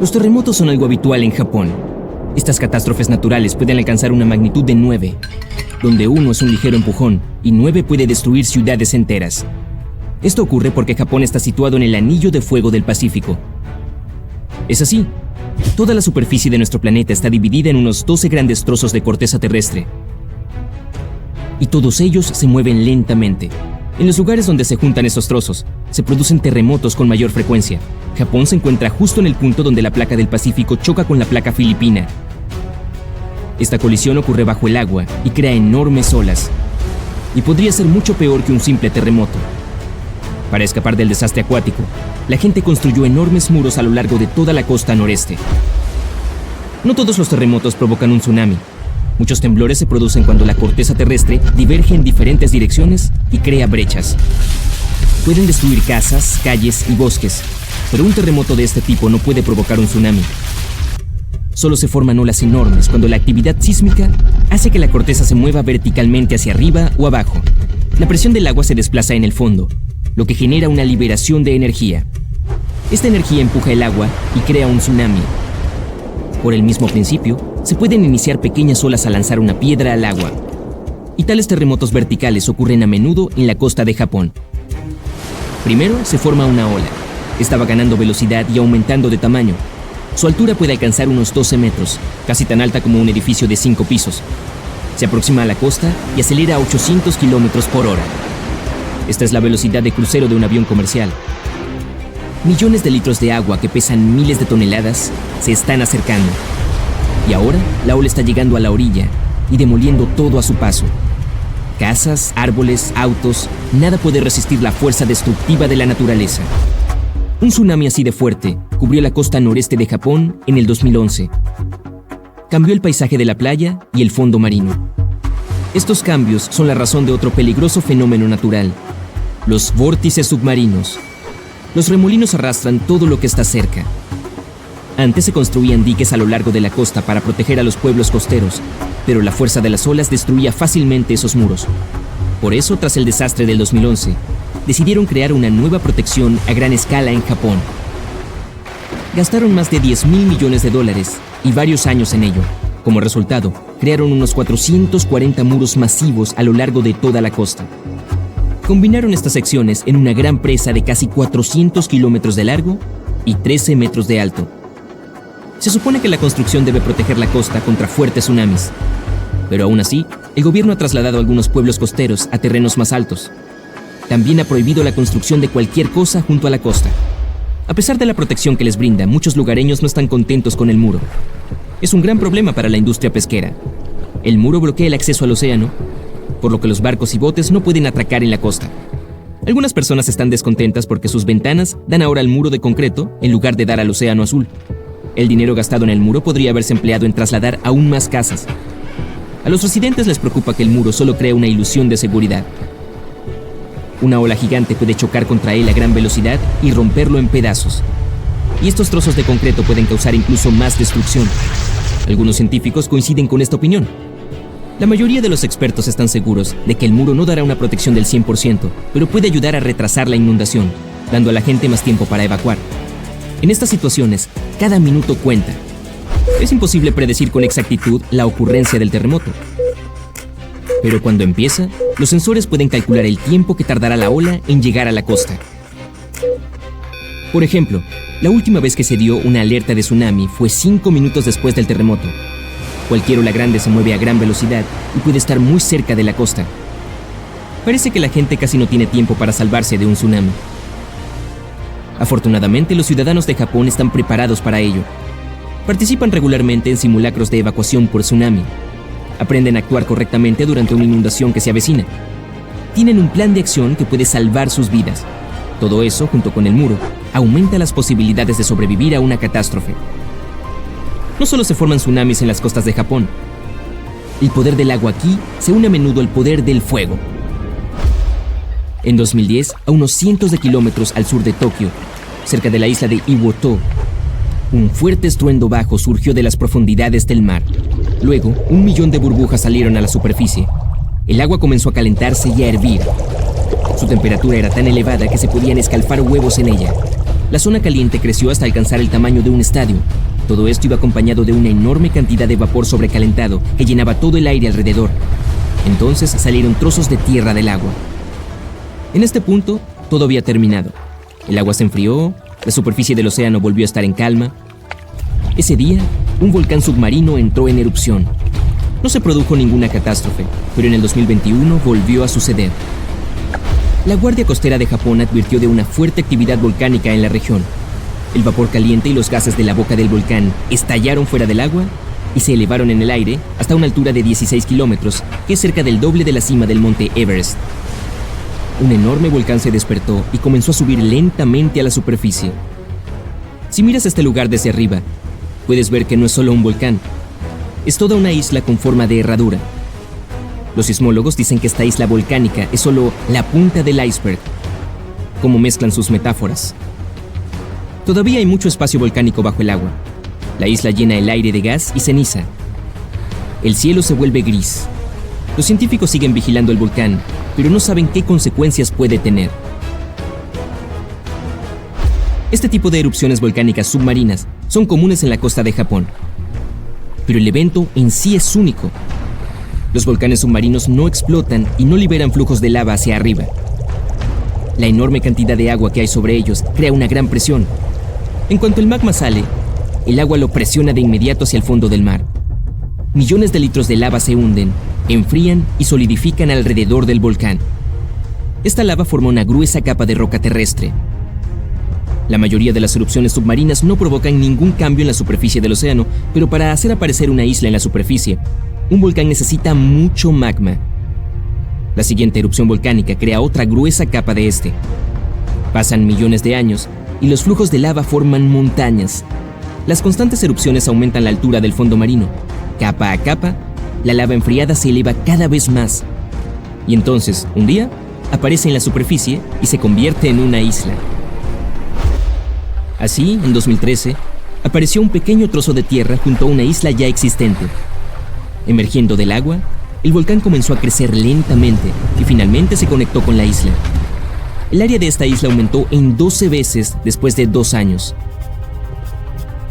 Los terremotos son algo habitual en Japón. Estas catástrofes naturales pueden alcanzar una magnitud de 9, donde 1 es un ligero empujón y 9 puede destruir ciudades enteras. Esto ocurre porque Japón está situado en el anillo de fuego del Pacífico. Es así. Toda la superficie de nuestro planeta está dividida en unos 12 grandes trozos de corteza terrestre. Y todos ellos se mueven lentamente. En los lugares donde se juntan estos trozos, se producen terremotos con mayor frecuencia. Japón se encuentra justo en el punto donde la placa del Pacífico choca con la placa filipina. Esta colisión ocurre bajo el agua y crea enormes olas. Y podría ser mucho peor que un simple terremoto. Para escapar del desastre acuático, la gente construyó enormes muros a lo largo de toda la costa noreste. No todos los terremotos provocan un tsunami. Muchos temblores se producen cuando la corteza terrestre diverge en diferentes direcciones y crea brechas. Pueden destruir casas, calles y bosques, pero un terremoto de este tipo no puede provocar un tsunami. Solo se forman olas enormes cuando la actividad sísmica hace que la corteza se mueva verticalmente hacia arriba o abajo. La presión del agua se desplaza en el fondo, lo que genera una liberación de energía. Esta energía empuja el agua y crea un tsunami. Por el mismo principio, se pueden iniciar pequeñas olas al lanzar una piedra al agua. Y tales terremotos verticales ocurren a menudo en la costa de Japón. Primero se forma una ola. Esta va ganando velocidad y aumentando de tamaño. Su altura puede alcanzar unos 12 metros, casi tan alta como un edificio de 5 pisos. Se aproxima a la costa y acelera a 800 kilómetros por hora. Esta es la velocidad de crucero de un avión comercial. Millones de litros de agua que pesan miles de toneladas se están acercando. Y ahora la ola está llegando a la orilla y demoliendo todo a su paso. Casas, árboles, autos, nada puede resistir la fuerza destructiva de la naturaleza. Un tsunami así de fuerte cubrió la costa noreste de Japón en el 2011. Cambió el paisaje de la playa y el fondo marino. Estos cambios son la razón de otro peligroso fenómeno natural: los vórtices submarinos. Los remolinos arrastran todo lo que está cerca. Antes se construían diques a lo largo de la costa para proteger a los pueblos costeros, pero la fuerza de las olas destruía fácilmente esos muros. Por eso, tras el desastre del 2011, decidieron crear una nueva protección a gran escala en Japón. Gastaron más de $10,000 millones y varios años en ello. Como resultado, crearon unos 440 muros masivos a lo largo de toda la costa. Combinaron estas secciones en una gran presa de casi 400 kilómetros de largo y 13 metros de alto. Se supone que la construcción debe proteger la costa contra fuertes tsunamis. Pero aún así, el gobierno ha trasladado a algunos pueblos costeros a terrenos más altos. También ha prohibido la construcción de cualquier cosa junto a la costa. A pesar de la protección que les brinda, muchos lugareños no están contentos con el muro. Es un gran problema para la industria pesquera. El muro bloquea el acceso al océano, por lo que los barcos y botes no pueden atracar en la costa. Algunas personas están descontentas porque sus ventanas dan ahora al muro de concreto en lugar de dar al océano azul. El dinero gastado en el muro podría haberse empleado en trasladar aún más casas. A los residentes les preocupa que el muro solo crea una ilusión de seguridad. Una ola gigante puede chocar contra él a gran velocidad y romperlo en pedazos. Y estos trozos de concreto pueden causar incluso más destrucción. Algunos científicos coinciden con esta opinión. La mayoría de los expertos están seguros de que el muro no dará una protección del 100%, pero puede ayudar a retrasar la inundación, dando a la gente más tiempo para evacuar. En estas situaciones, cada minuto cuenta. Es imposible predecir con exactitud la ocurrencia del terremoto. Pero cuando empieza, los sensores pueden calcular el tiempo que tardará la ola en llegar a la costa. Por ejemplo, la última vez que se dio una alerta de tsunami fue 5 minutos después del terremoto. Cualquier ola grande se mueve a gran velocidad y puede estar muy cerca de la costa. Parece que la gente casi no tiene tiempo para salvarse de un tsunami. Afortunadamente, los ciudadanos de Japón están preparados para ello. Participan regularmente en simulacros de evacuación por tsunami. Aprenden a actuar correctamente durante una inundación que se avecina. Tienen un plan de acción que puede salvar sus vidas. Todo eso, junto con el muro, aumenta las posibilidades de sobrevivir a una catástrofe. No solo se forman tsunamis en las costas de Japón. El poder del agua aquí se une a menudo al poder del fuego. En 2010, a unos cientos de kilómetros al sur de Tokio, cerca de la isla de Iwoto, un fuerte estruendo bajo surgió de las profundidades del mar. Luego, 1 millón de burbujas salieron a la superficie. El agua comenzó a calentarse y a hervir. Su temperatura era tan elevada que se podían escalfar huevos en ella. La zona caliente creció hasta alcanzar el tamaño de un estadio. Todo esto iba acompañado de una enorme cantidad de vapor sobrecalentado que llenaba todo el aire alrededor. Entonces salieron trozos de tierra del agua. En este punto, todo había terminado. El agua se enfrió, la superficie del océano volvió a estar en calma. Ese día, un volcán submarino entró en erupción. No se produjo ninguna catástrofe, pero en el 2021 volvió a suceder. La Guardia Costera de Japón advirtió de una fuerte actividad volcánica en la región. El vapor caliente y los gases de la boca del volcán estallaron fuera del agua y se elevaron en el aire hasta una altura de 16 kilómetros, que es cerca del doble de la cima del monte Everest. Un enorme volcán se despertó y comenzó a subir lentamente a la superficie. Si miras este lugar desde arriba, puedes ver que no es solo un volcán, es toda una isla con forma de herradura. Los sismólogos dicen que esta isla volcánica es solo la punta del iceberg. ¿Cómo mezclan sus metáforas? Todavía hay mucho espacio volcánico bajo el agua. La isla llena el aire de gas y ceniza. El cielo se vuelve gris. Los científicos siguen vigilando el volcán, pero no saben qué consecuencias puede tener. Este tipo de erupciones volcánicas submarinas son comunes en la costa de Japón. Pero el evento en sí es único. Los volcanes submarinos no explotan y no liberan flujos de lava hacia arriba. La enorme cantidad de agua que hay sobre ellos crea una gran presión. En cuanto el magma sale, el agua lo presiona de inmediato hacia el fondo del mar. Millones de litros de lava se hunden, enfrían y solidifican alrededor del volcán. Esta lava forma una gruesa capa de roca terrestre. La mayoría de las erupciones submarinas no provocan ningún cambio en la superficie del océano, pero para hacer aparecer una isla en la superficie, un volcán necesita mucho magma. La siguiente erupción volcánica crea otra gruesa capa de este. Pasan millones de años y los flujos de lava forman montañas. Las constantes erupciones aumentan la altura del fondo marino. Capa a capa, la lava enfriada se eleva cada vez más. Y entonces, un día, aparece en la superficie y se convierte en una isla. Así, en 2013, apareció un pequeño trozo de tierra junto a una isla ya existente. Emergiendo del agua, el volcán comenzó a crecer lentamente y finalmente se conectó con la isla. El área de esta isla aumentó en 12 veces después de 2 años.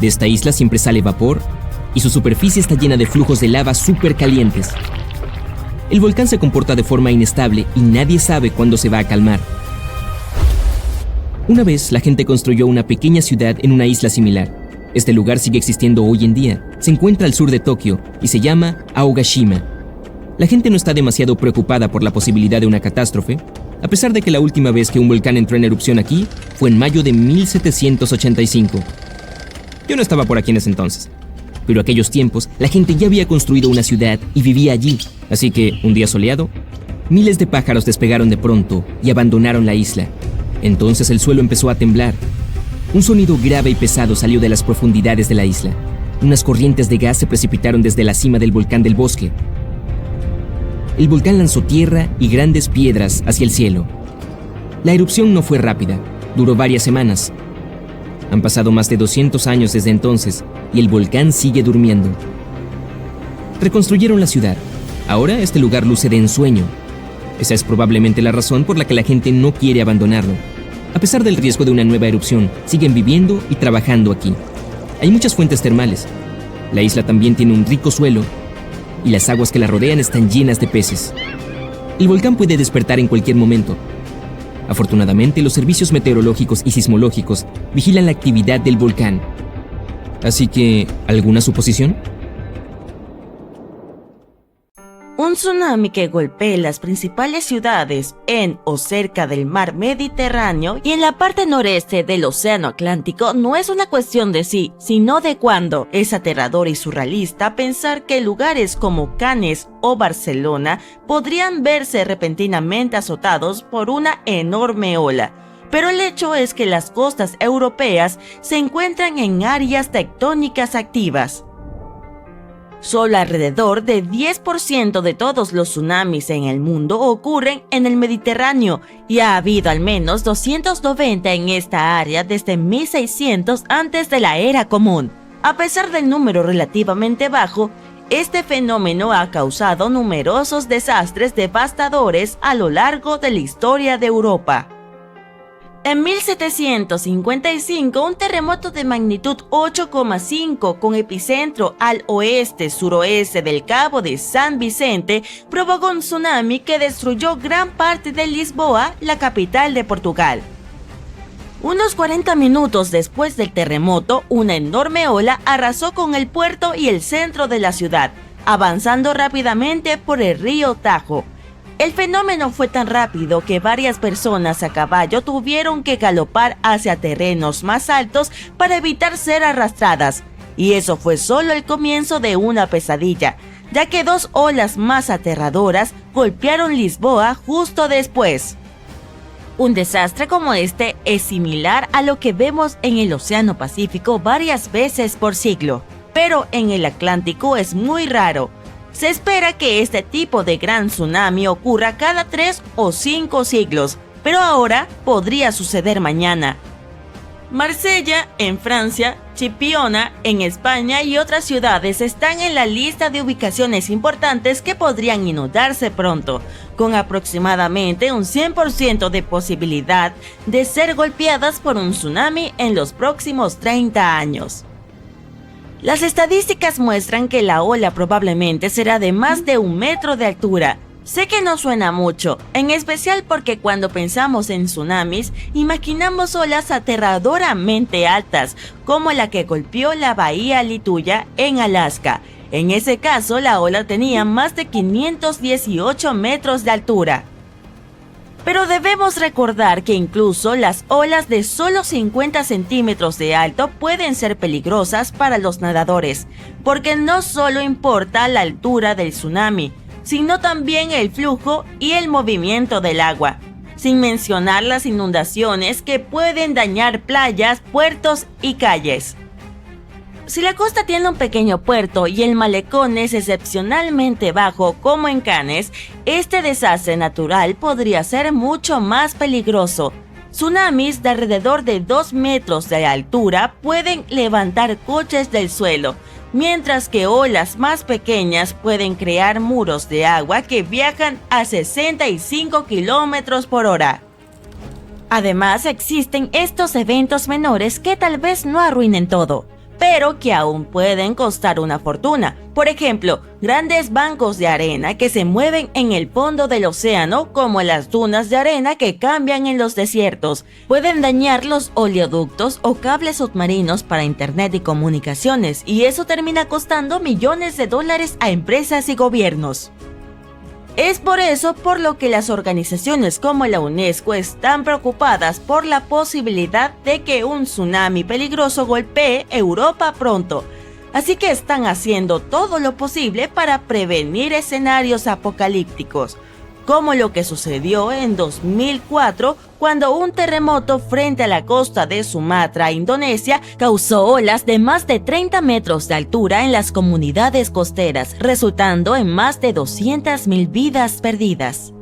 De esta isla siempre sale vapor y su superficie está llena de flujos de lava supercalientes. El volcán se comporta de forma inestable y nadie sabe cuándo se va a calmar. Una vez, la gente construyó una pequeña ciudad en una isla similar. Este lugar sigue existiendo hoy en día. Se encuentra al sur de Tokio y se llama Aogashima. La gente no está demasiado preocupada por la posibilidad de una catástrofe, a pesar de que la última vez que un volcán entró en erupción aquí fue en mayo de 1785. Yo no estaba por aquí en ese entonces, pero aquellos tiempos la gente ya había construido una ciudad y vivía allí, así que, un día soleado, miles de pájaros despegaron de pronto y abandonaron la isla. Entonces el suelo empezó a temblar. Un sonido grave y pesado salió de las profundidades de la isla. Unas corrientes de gas se precipitaron desde la cima del volcán del bosque. El volcán lanzó tierra y grandes piedras hacia el cielo. La erupción no fue rápida, duró varias semanas. Han pasado más de 200 años desde entonces y el volcán sigue durmiendo. Reconstruyeron la ciudad. Ahora este lugar luce de ensueño. Esa es probablemente la razón por la que la gente no quiere abandonarlo. A pesar del riesgo de una nueva erupción, siguen viviendo y trabajando aquí. Hay muchas fuentes termales. La isla también tiene un rico suelo y las aguas que la rodean están llenas de peces. El volcán puede despertar en cualquier momento. Afortunadamente, los servicios meteorológicos y sismológicos vigilan la actividad del volcán. Así que, ¿alguna suposición? Un tsunami que golpee las principales ciudades en o cerca del mar Mediterráneo y en la parte noreste del Océano Atlántico no es una cuestión de si, sino de cuándo. Es aterrador y surrealista pensar que lugares como Cannes o Barcelona podrían verse repentinamente azotados por una enorme ola. Pero el hecho es que las costas europeas se encuentran en áreas tectónicas activas. Solo alrededor de 10% de todos los tsunamis en el mundo ocurren en el Mediterráneo y ha habido al menos 290 en esta área desde 1600 antes de la era común. A pesar del número relativamente bajo, este fenómeno ha causado numerosos desastres devastadores a lo largo de la historia de Europa. En 1755, un terremoto de magnitud 8,5 con epicentro al oeste-suroeste del Cabo de San Vicente provocó un tsunami que destruyó gran parte de Lisboa, la capital de Portugal. Unos 40 minutos después del terremoto, una enorme ola arrasó con el puerto y el centro de la ciudad, avanzando rápidamente por el río Tajo. El fenómeno fue tan rápido que varias personas a caballo tuvieron que galopar hacia terrenos más altos para evitar ser arrastradas. Y eso fue solo el comienzo de una pesadilla, ya que dos olas más aterradoras golpearon Lisboa justo después. Un desastre como este es similar a lo que vemos en el Océano Pacífico varias veces por siglo, pero en el Atlántico es muy raro. Se espera que este tipo de gran tsunami ocurra cada 3 o 5 siglos, pero ahora podría suceder mañana. Marsella, en Francia, Chipiona, en España y otras ciudades están en la lista de ubicaciones importantes que podrían inundarse pronto, con aproximadamente un 100% de posibilidad de ser golpeadas por un tsunami en los próximos 30 años. Las estadísticas muestran que la ola probablemente será de más de 1 metro de altura. Sé que no suena mucho, en especial porque cuando pensamos en tsunamis, imaginamos olas aterradoramente altas, como la que golpeó la bahía Lituya en Alaska. En ese caso, la ola tenía más de 518 metros de altura. Pero debemos recordar que incluso las olas de solo 50 centímetros de alto pueden ser peligrosas para los nadadores, porque no solo importa la altura del tsunami, sino también el flujo y el movimiento del agua, sin mencionar las inundaciones que pueden dañar playas, puertos y calles. Si la costa tiene un pequeño puerto y el malecón es excepcionalmente bajo como en Cannes, este desastre natural podría ser mucho más peligroso. Tsunamis de alrededor de 2 metros de altura pueden levantar coches del suelo, mientras que olas más pequeñas pueden crear muros de agua que viajan a 65 kilómetros por hora. Además, existen estos eventos menores que tal vez no arruinen todo, pero que aún pueden costar una fortuna. Por ejemplo, grandes bancos de arena que se mueven en el fondo del océano, como las dunas de arena que cambian en los desiertos, pueden dañar los oleoductos o cables submarinos para internet y comunicaciones, y eso termina costando millones de dólares a empresas y gobiernos. Es por eso por lo que las organizaciones como la UNESCO están preocupadas por la posibilidad de que un tsunami peligroso golpee Europa pronto, así que están haciendo todo lo posible para prevenir escenarios apocalípticos, como lo que sucedió en 2004 cuando un terremoto frente a la costa de Sumatra, Indonesia, causó olas de más de 30 metros de altura en las comunidades costeras, resultando en más de 200.000 vidas perdidas.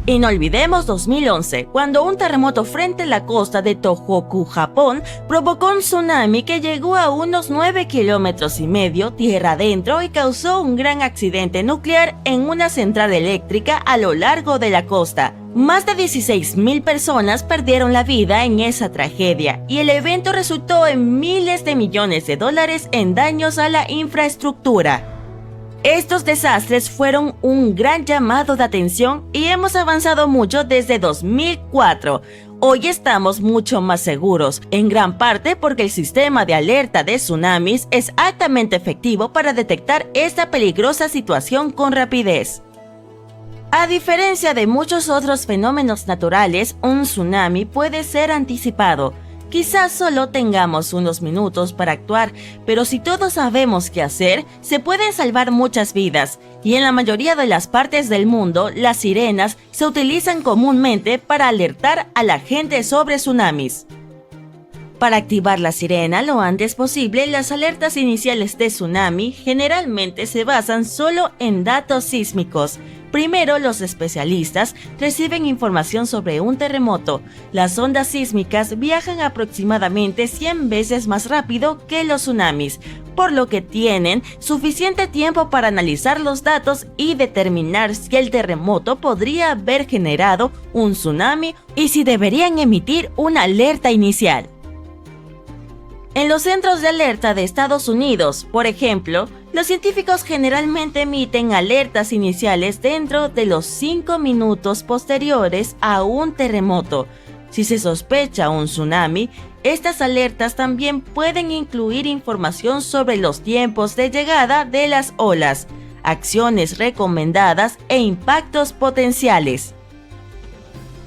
Y no olvidemos 2011, cuando un terremoto frente a la costa de Tohoku, Japón, provocó un tsunami que llegó a unos 9,5 kilómetros tierra adentro y causó un gran accidente nuclear en una central eléctrica a lo largo de la costa. Más de 16.000 personas perdieron la vida en esa tragedia, y el evento resultó en miles de millones de dólares en daños a la infraestructura. Estos desastres fueron un gran llamado de atención y hemos avanzado mucho desde 2004. Hoy estamos mucho más seguros, en gran parte porque el sistema de alerta de tsunamis es altamente efectivo para detectar esta peligrosa situación con rapidez. A diferencia de muchos otros fenómenos naturales, un tsunami puede ser anticipado. Quizás solo tengamos unos minutos para actuar, pero si todos sabemos qué hacer, se pueden salvar muchas vidas. Y en la mayoría de las partes del mundo, las sirenas se utilizan comúnmente para alertar a la gente sobre tsunamis. Para activar la sirena lo antes posible, las alertas iniciales de tsunami generalmente se basan solo en datos sísmicos. Primero, los especialistas reciben información sobre un terremoto. Las ondas sísmicas viajan aproximadamente 100 veces más rápido que los tsunamis, por lo que tienen suficiente tiempo para analizar los datos y determinar si el terremoto podría haber generado un tsunami y si deberían emitir una alerta inicial. En los centros de alerta de Estados Unidos, por ejemplo, los científicos generalmente emiten alertas iniciales dentro de los 5 minutos posteriores a un terremoto. Si se sospecha un tsunami, estas alertas también pueden incluir información sobre los tiempos de llegada de las olas, acciones recomendadas e impactos potenciales.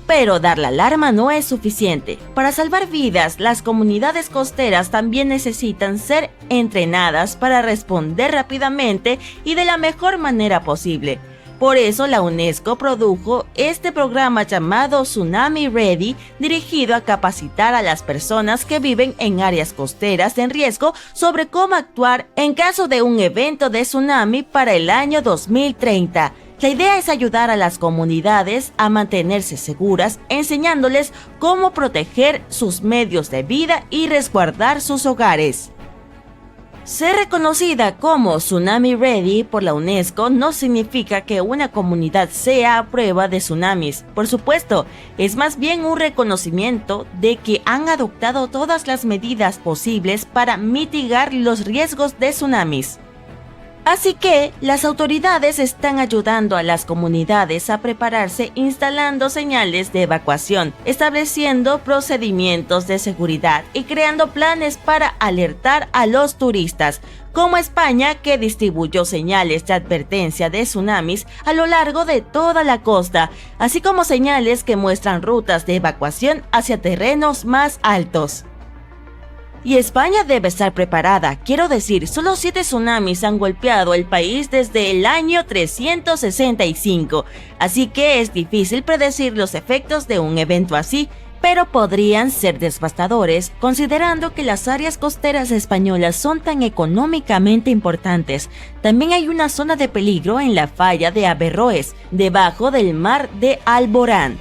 Pero dar la alarma no es suficiente. Para salvar vidas, las comunidades costeras también necesitan ser entrenadas para responder rápidamente y de la mejor manera posible. Por eso la UNESCO produjo este programa llamado Tsunami Ready, dirigido a capacitar a las personas que viven en áreas costeras en riesgo sobre cómo actuar en caso de un evento de tsunami para el año 2030. La idea es ayudar a las comunidades a mantenerse seguras, enseñándoles cómo proteger sus medios de vida y resguardar sus hogares. Ser reconocida como Tsunami Ready por la UNESCO no significa que una comunidad sea a prueba de tsunamis. Por supuesto, es más bien un reconocimiento de que han adoptado todas las medidas posibles para mitigar los riesgos de tsunamis. Así que las autoridades están ayudando a las comunidades a prepararse instalando señales de evacuación, estableciendo procedimientos de seguridad y creando planes para alertar a los turistas, como España, que distribuyó señales de advertencia de tsunamis a lo largo de toda la costa, así como señales que muestran rutas de evacuación hacia terrenos más altos. Y España debe estar preparada, quiero decir, solo 7 tsunamis han golpeado el país desde el año 365, así que es difícil predecir los efectos de un evento así, pero podrían ser devastadores, considerando que las áreas costeras españolas son tan económicamente importantes. También hay una zona de peligro en la falla de Averroes, debajo del mar de Alborán.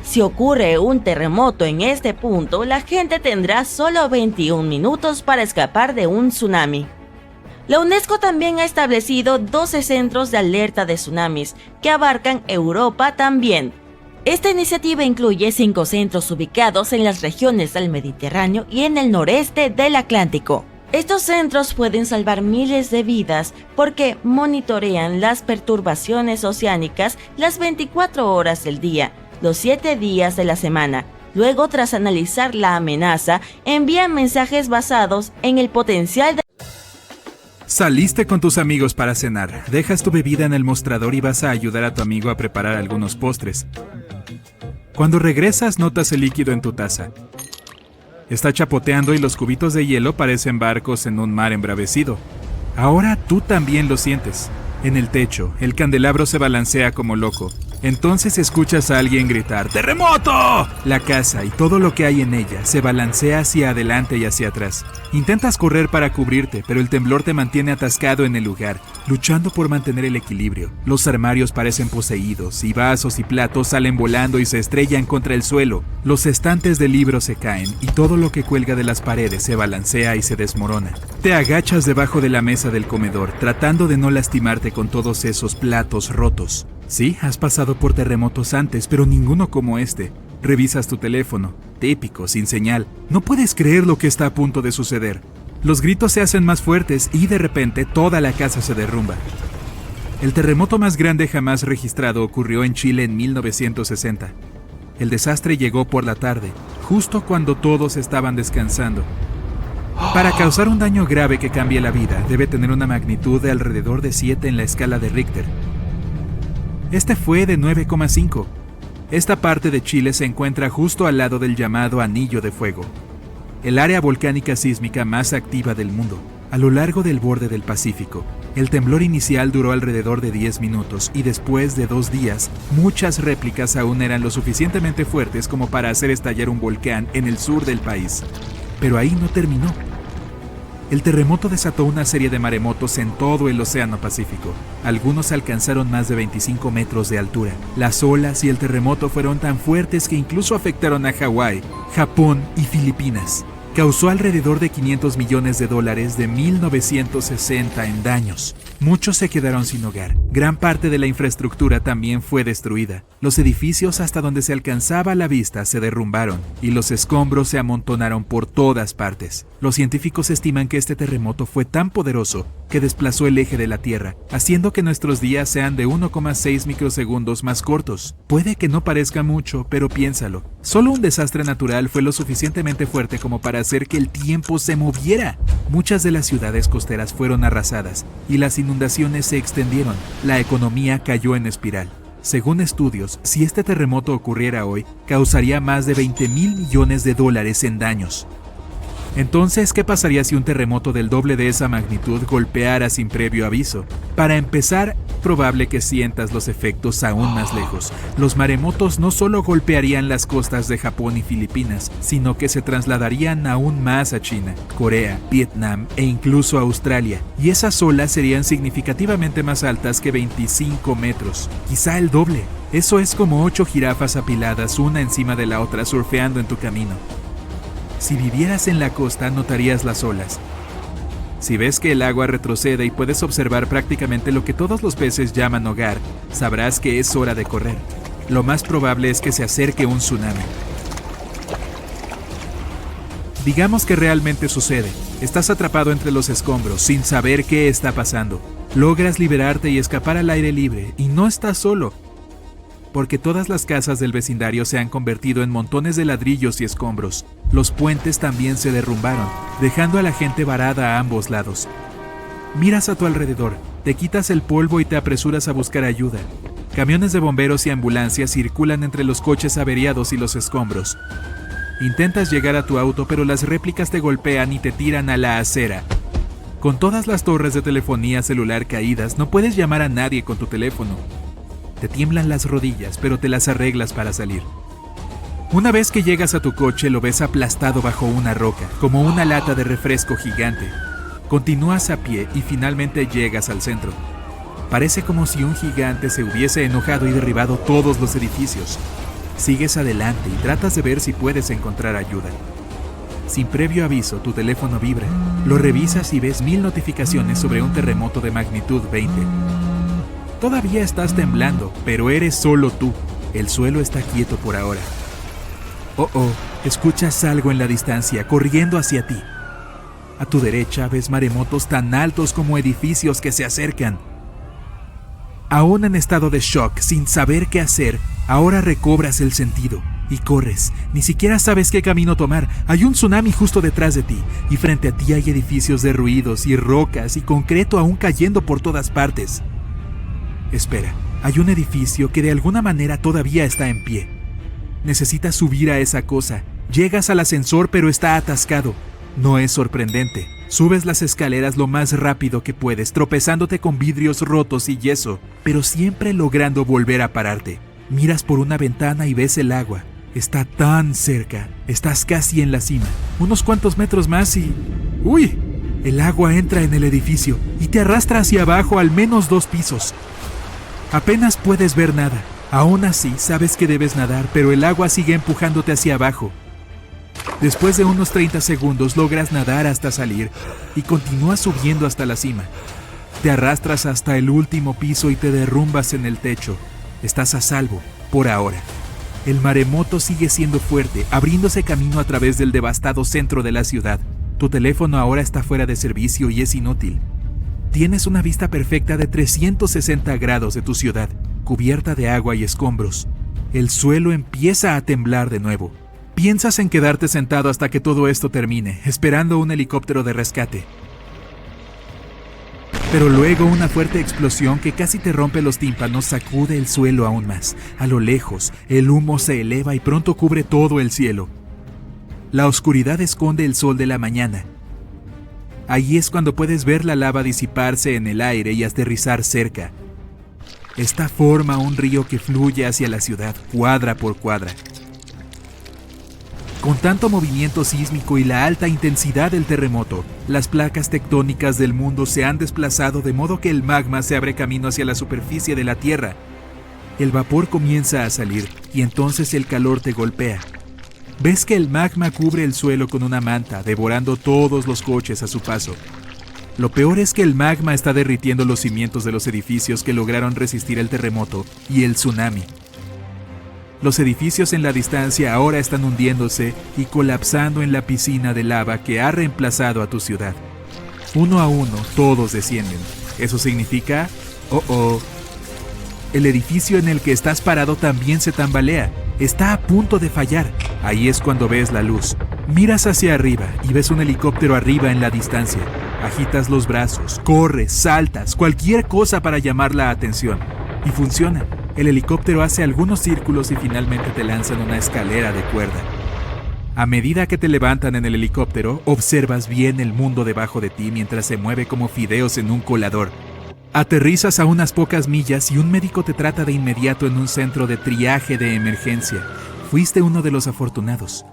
Si ocurre un terremoto en este punto, la gente tendrá solo 21 minutos para escapar de un tsunami. La UNESCO también ha establecido 12 centros de alerta de tsunamis, que abarcan Europa también. Esta iniciativa incluye 5 centros ubicados en las regiones del Mediterráneo y en el noreste del Atlántico. Estos centros pueden salvar miles de vidas porque monitorean las perturbaciones oceánicas las 24 horas del día, los 7 días de la semana. Luego, tras analizar la amenaza, envían mensajes basados en el potencial de... Saliste con tus amigos para cenar. Dejas tu bebida en el mostrador y vas a ayudar a tu amigo a preparar algunos postres. Cuando regresas, notas el líquido en tu taza. Está chapoteando y los cubitos de hielo parecen barcos en un mar embravecido. Ahora tú también lo sientes. En el techo, el candelabro se balancea como loco. Entonces escuchas a alguien gritar ¡Terremoto! La casa y todo lo que hay en ella se balancea hacia adelante y hacia atrás. Intentas correr para cubrirte, pero el temblor te mantiene atascado en el lugar, luchando por mantener el equilibrio. Los armarios parecen poseídos y vasos y platos salen volando y se estrellan contra el suelo. Los estantes de libros se caen y todo lo que cuelga de las paredes se balancea y se desmorona. Te agachas debajo de la mesa del comedor, tratando de no lastimarte con todos esos platos rotos. Sí, has pasado por terremotos antes, pero ninguno como este. Revisas tu teléfono, típico, sin señal. No puedes creer lo que está a punto de suceder. Los gritos se hacen más fuertes y de repente toda la casa se derrumba. El terremoto más grande jamás registrado ocurrió en Chile en 1960. El desastre llegó por la tarde, justo cuando todos estaban descansando. Para causar un daño grave que cambie la vida, debe tener una magnitud de alrededor de 7 en la escala de Richter. Este fue de 9,5. Esta parte de Chile se encuentra justo al lado del llamado Anillo de Fuego, el área volcánica sísmica más activa del mundo, a lo largo del borde del Pacífico. El temblor inicial duró alrededor de 10 minutos y después de 2 días, muchas réplicas aún eran lo suficientemente fuertes como para hacer estallar un volcán en el sur del país. Pero ahí no terminó. El terremoto desató una serie de maremotos en todo el Océano Pacífico. Algunos alcanzaron más de 25 metros de altura. Las olas y el terremoto fueron tan fuertes que incluso afectaron a Hawái, Japón y Filipinas. Causó alrededor de $500 millones de 1960 en daños. Muchos se quedaron sin hogar. Gran parte de la infraestructura también fue destruida. Los edificios hasta donde se alcanzaba la vista se derrumbaron y los escombros se amontonaron por todas partes. Los científicos estiman que este terremoto fue tan poderoso que desplazó el eje de la Tierra, haciendo que nuestros días sean de 1,6 microsegundos más cortos. Puede que no parezca mucho, pero piénsalo. Solo un desastre natural fue lo suficientemente fuerte como para hacer que el tiempo se moviera. Muchas de las ciudades costeras fueron arrasadas y las inundaciones se extendieron. La economía cayó en espiral. Según estudios, si este terremoto ocurriera hoy, causaría más de $20,000 millones en daños. Entonces, ¿qué pasaría si un terremoto del doble de esa magnitud golpeara sin previo aviso? Para empezar, probable que sientas los efectos aún más lejos. Los maremotos no solo golpearían las costas de Japón y Filipinas, sino que se trasladarían aún más a China, Corea, Vietnam e incluso a Australia. Y esas olas serían significativamente más altas que 25 metros, quizá el doble. Eso es como 8 jirafas apiladas una encima de la otra surfeando en tu camino. Si vivieras en la costa, notarías las olas. Si ves que el agua retrocede y puedes observar prácticamente lo que todos los peces llaman hogar, sabrás que es hora de correr. Lo más probable es que se acerque un tsunami. Digamos que realmente sucede. Estás atrapado entre los escombros, sin saber qué está pasando. Logras liberarte y escapar al aire libre, y no estás solo, porque todas las casas del vecindario se han convertido en montones de ladrillos y escombros. Los puentes también se derrumbaron, dejando a la gente varada a ambos lados. Miras a tu alrededor, te quitas el polvo y te apresuras a buscar ayuda. Camiones de bomberos y ambulancias circulan entre los coches averiados y los escombros. Intentas llegar a tu auto, pero las réplicas te golpean y te tiran a la acera. Con todas las torres de telefonía celular caídas, no puedes llamar a nadie con tu teléfono. Te tiemblan las rodillas, pero te las arreglas para salir. Una vez que llegas a tu coche, lo ves aplastado bajo una roca, como una lata de refresco gigante. Continúas a pie y finalmente llegas al centro. Parece como si un gigante se hubiese enojado y derribado todos los edificios. Sigues adelante y tratas de ver si puedes encontrar ayuda. Sin previo aviso, tu teléfono vibra. Lo revisas y ves 1000 notificaciones sobre un terremoto de magnitud 20. Todavía estás temblando, pero eres solo tú. El suelo está quieto por ahora. Escuchas algo en la distancia, corriendo hacia ti. A tu derecha ves maremotos tan altos como edificios que se acercan. Aún en estado de shock, sin saber qué hacer, ahora recobras el sentido y corres. Ni siquiera sabes qué camino tomar. Hay un tsunami justo detrás de ti, y frente a ti hay edificios derruidos y rocas y concreto aún cayendo por todas partes. Espera, hay un edificio que de alguna manera todavía está en pie. Necesitas subir a esa cosa. Llegas al ascensor, pero está atascado. No es sorprendente. Subes las escaleras lo más rápido que puedes, tropezándote con vidrios rotos y yeso, pero siempre logrando volver a pararte. Miras por una ventana y ves el agua. Está tan cerca. Estás casi en la cima. Unos cuantos metros más y... ¡Uy! El agua entra en el edificio y te arrastra hacia abajo al menos 2 pisos. Apenas puedes ver nada. Aún así, sabes que debes nadar, pero el agua sigue empujándote hacia abajo. Después de unos 30 segundos logras nadar hasta salir y continúas subiendo hasta la cima. Te arrastras hasta el último piso y te derrumbas en el techo. Estás a salvo, por ahora. El maremoto sigue siendo fuerte, abriéndose camino a través del devastado centro de la ciudad. Tu teléfono ahora está fuera de servicio y es inútil. Tienes una vista perfecta de 360 grados de tu ciudad, cubierta de agua y escombros. El suelo empieza a temblar de nuevo. Piensas en quedarte sentado hasta que todo esto termine, esperando un helicóptero de rescate. Pero luego una fuerte explosión que casi te rompe los tímpanos sacude el suelo aún más. A lo lejos, el humo se eleva y pronto cubre todo el cielo. La oscuridad esconde el sol de la mañana. Ahí es cuando puedes ver la lava disiparse en el aire y aterrizar cerca. Esta forma un río que fluye hacia la ciudad, cuadra por cuadra. Con tanto movimiento sísmico y la alta intensidad del terremoto, las placas tectónicas del mundo se han desplazado de modo que el magma se abre camino hacia la superficie de la Tierra. El vapor comienza a salir y entonces el calor te golpea. Ves que el magma cubre el suelo con una manta, devorando todos los coches a su paso. Lo peor es que el magma está derritiendo los cimientos de los edificios que lograron resistir el terremoto y el tsunami. Los edificios en la distancia ahora están hundiéndose y colapsando en la piscina de lava que ha reemplazado a tu ciudad. Uno a uno, todos descienden. Eso significa... El edificio en el que estás parado también se tambalea. Está a punto de fallar. Ahí es cuando ves la luz. Miras hacia arriba y ves un helicóptero arriba en la distancia. Agitas los brazos, corres, saltas, cualquier cosa para llamar la atención. Y funciona. El helicóptero hace algunos círculos y finalmente te lanzan una escalera de cuerda. A medida que te levantan en el helicóptero, observas bien el mundo debajo de ti mientras se mueve como fideos en un colador. Aterrizas a unas pocas millas y un médico te trata de inmediato en un centro de triaje de emergencia. Fuiste uno de los afortunados.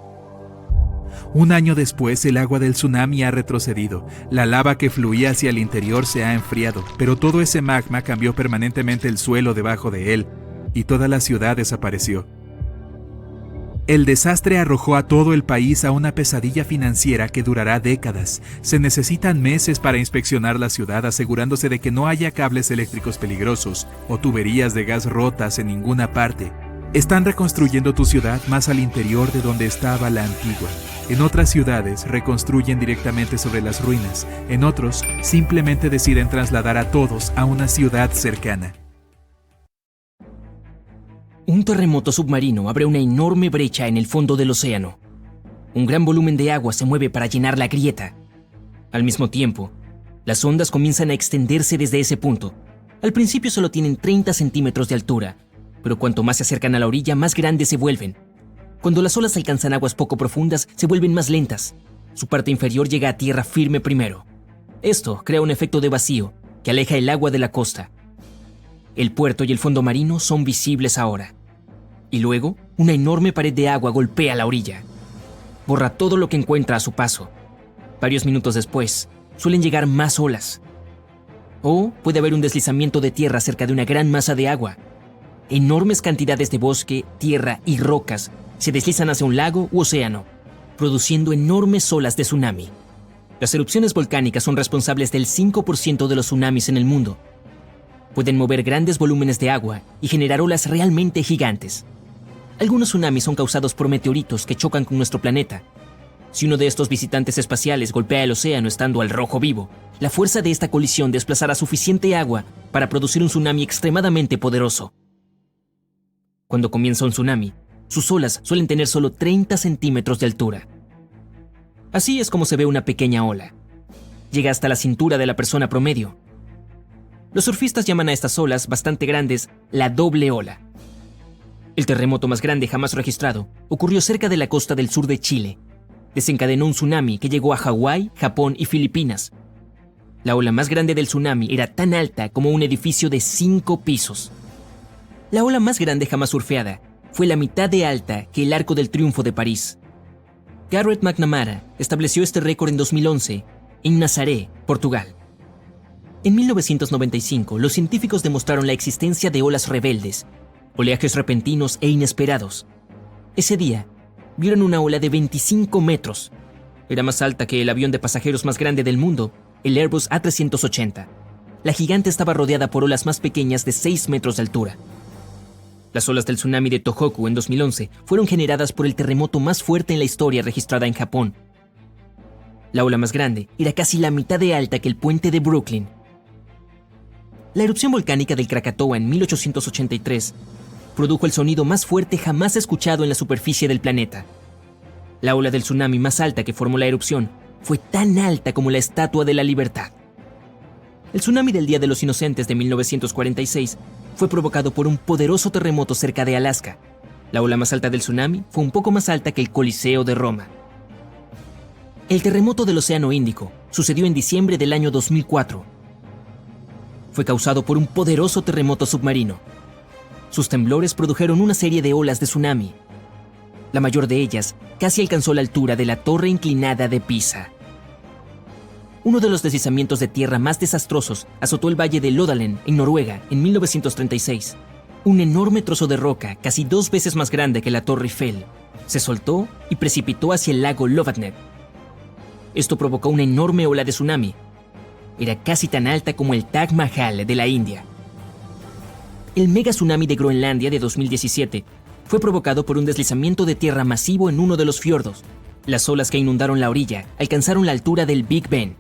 Un año después, el agua del tsunami ha retrocedido. La lava que fluía hacia el interior se ha enfriado, pero todo ese magma cambió permanentemente el suelo debajo de él, y toda la ciudad desapareció. El desastre arrojó a todo el país a una pesadilla financiera que durará décadas. Se necesitan meses para inspeccionar la ciudad, asegurándose de que no haya cables eléctricos peligrosos o tuberías de gas rotas en ninguna parte. Están reconstruyendo tu ciudad más al interior de donde estaba la antigua. En otras ciudades reconstruyen directamente sobre las ruinas. En otros, simplemente deciden trasladar a todos a una ciudad cercana. Un terremoto submarino abre una enorme brecha en el fondo del océano. Un gran volumen de agua se mueve para llenar la grieta. Al mismo tiempo, las ondas comienzan a extenderse desde ese punto. Al principio solo tienen 30 centímetros de altura, pero cuanto más se acercan a la orilla, más grandes se vuelven. Cuando las olas alcanzan aguas poco profundas, se vuelven más lentas. Su parte inferior llega a tierra firme primero. Esto crea un efecto de vacío que aleja el agua de la costa. El puerto y el fondo marino son visibles ahora. Y luego, una enorme pared de agua golpea la orilla. Borra todo lo que encuentra a su paso. Varios minutos después, suelen llegar más olas. O puede haber un deslizamiento de tierra cerca de una gran masa de agua. Enormes cantidades de bosque, tierra y rocas se deslizan hacia un lago u océano, produciendo enormes olas de tsunami. Las erupciones volcánicas son responsables del 5% de los tsunamis en el mundo. Pueden mover grandes volúmenes de agua y generar olas realmente gigantes. Algunos tsunamis son causados por meteoritos que chocan con nuestro planeta. Si uno de estos visitantes espaciales golpea el océano estando al rojo vivo, la fuerza de esta colisión desplazará suficiente agua para producir un tsunami extremadamente poderoso. Cuando comienza un tsunami, sus olas suelen tener solo 30 centímetros de altura. Así es como se ve una pequeña ola. Llega hasta la cintura de la persona promedio. Los surfistas llaman a estas olas bastante grandes la doble ola. El terremoto más grande jamás registrado ocurrió cerca de la costa del sur de Chile. Desencadenó un tsunami que llegó a Hawái, Japón y Filipinas. La ola más grande del tsunami era tan alta como un edificio de 5 pisos. La ola más grande jamás surfeada fue la mitad de alta que el Arco del Triunfo de París. Garrett McNamara estableció este récord en 2011 en Nazaré, Portugal. En 1995, los científicos demostraron la existencia de olas rebeldes, oleajes repentinos e inesperados. Ese día, vieron una ola de 25 metros. Era más alta que el avión de pasajeros más grande del mundo, el Airbus A380. La gigante estaba rodeada por olas más pequeñas de 6 metros de altura. Las olas del tsunami de Tohoku en 2011 fueron generadas por el terremoto más fuerte en la historia registrada en Japón. La ola más grande era casi la mitad de alta que el puente de Brooklyn. La erupción volcánica del Krakatoa en 1883 produjo el sonido más fuerte jamás escuchado en la superficie del planeta. La ola del tsunami más alta que formó la erupción fue tan alta como la Estatua de la Libertad. El tsunami del Día de los Inocentes de 1946 fue provocado por un poderoso terremoto cerca de Alaska. La ola más alta del tsunami fue un poco más alta que el Coliseo de Roma. El terremoto del Océano Índico sucedió en diciembre del año 2004. Fue causado por un poderoso terremoto submarino. Sus temblores produjeron una serie de olas de tsunami. La mayor de ellas casi alcanzó la altura de la torre inclinada de Pisa. Uno de los deslizamientos de tierra más desastrosos azotó el valle de Lodalen, en Noruega, en 1936. Un enorme trozo de roca, casi 2 veces más grande que la Torre Eiffel, se soltó y precipitó hacia el lago Lovatnet. Esto provocó una enorme ola de tsunami. Era casi tan alta como el Taj Mahal de la India. El mega tsunami de Groenlandia de 2017 fue provocado por un deslizamiento de tierra masivo en uno de los fiordos. Las olas que inundaron la orilla alcanzaron la altura del Big Ben.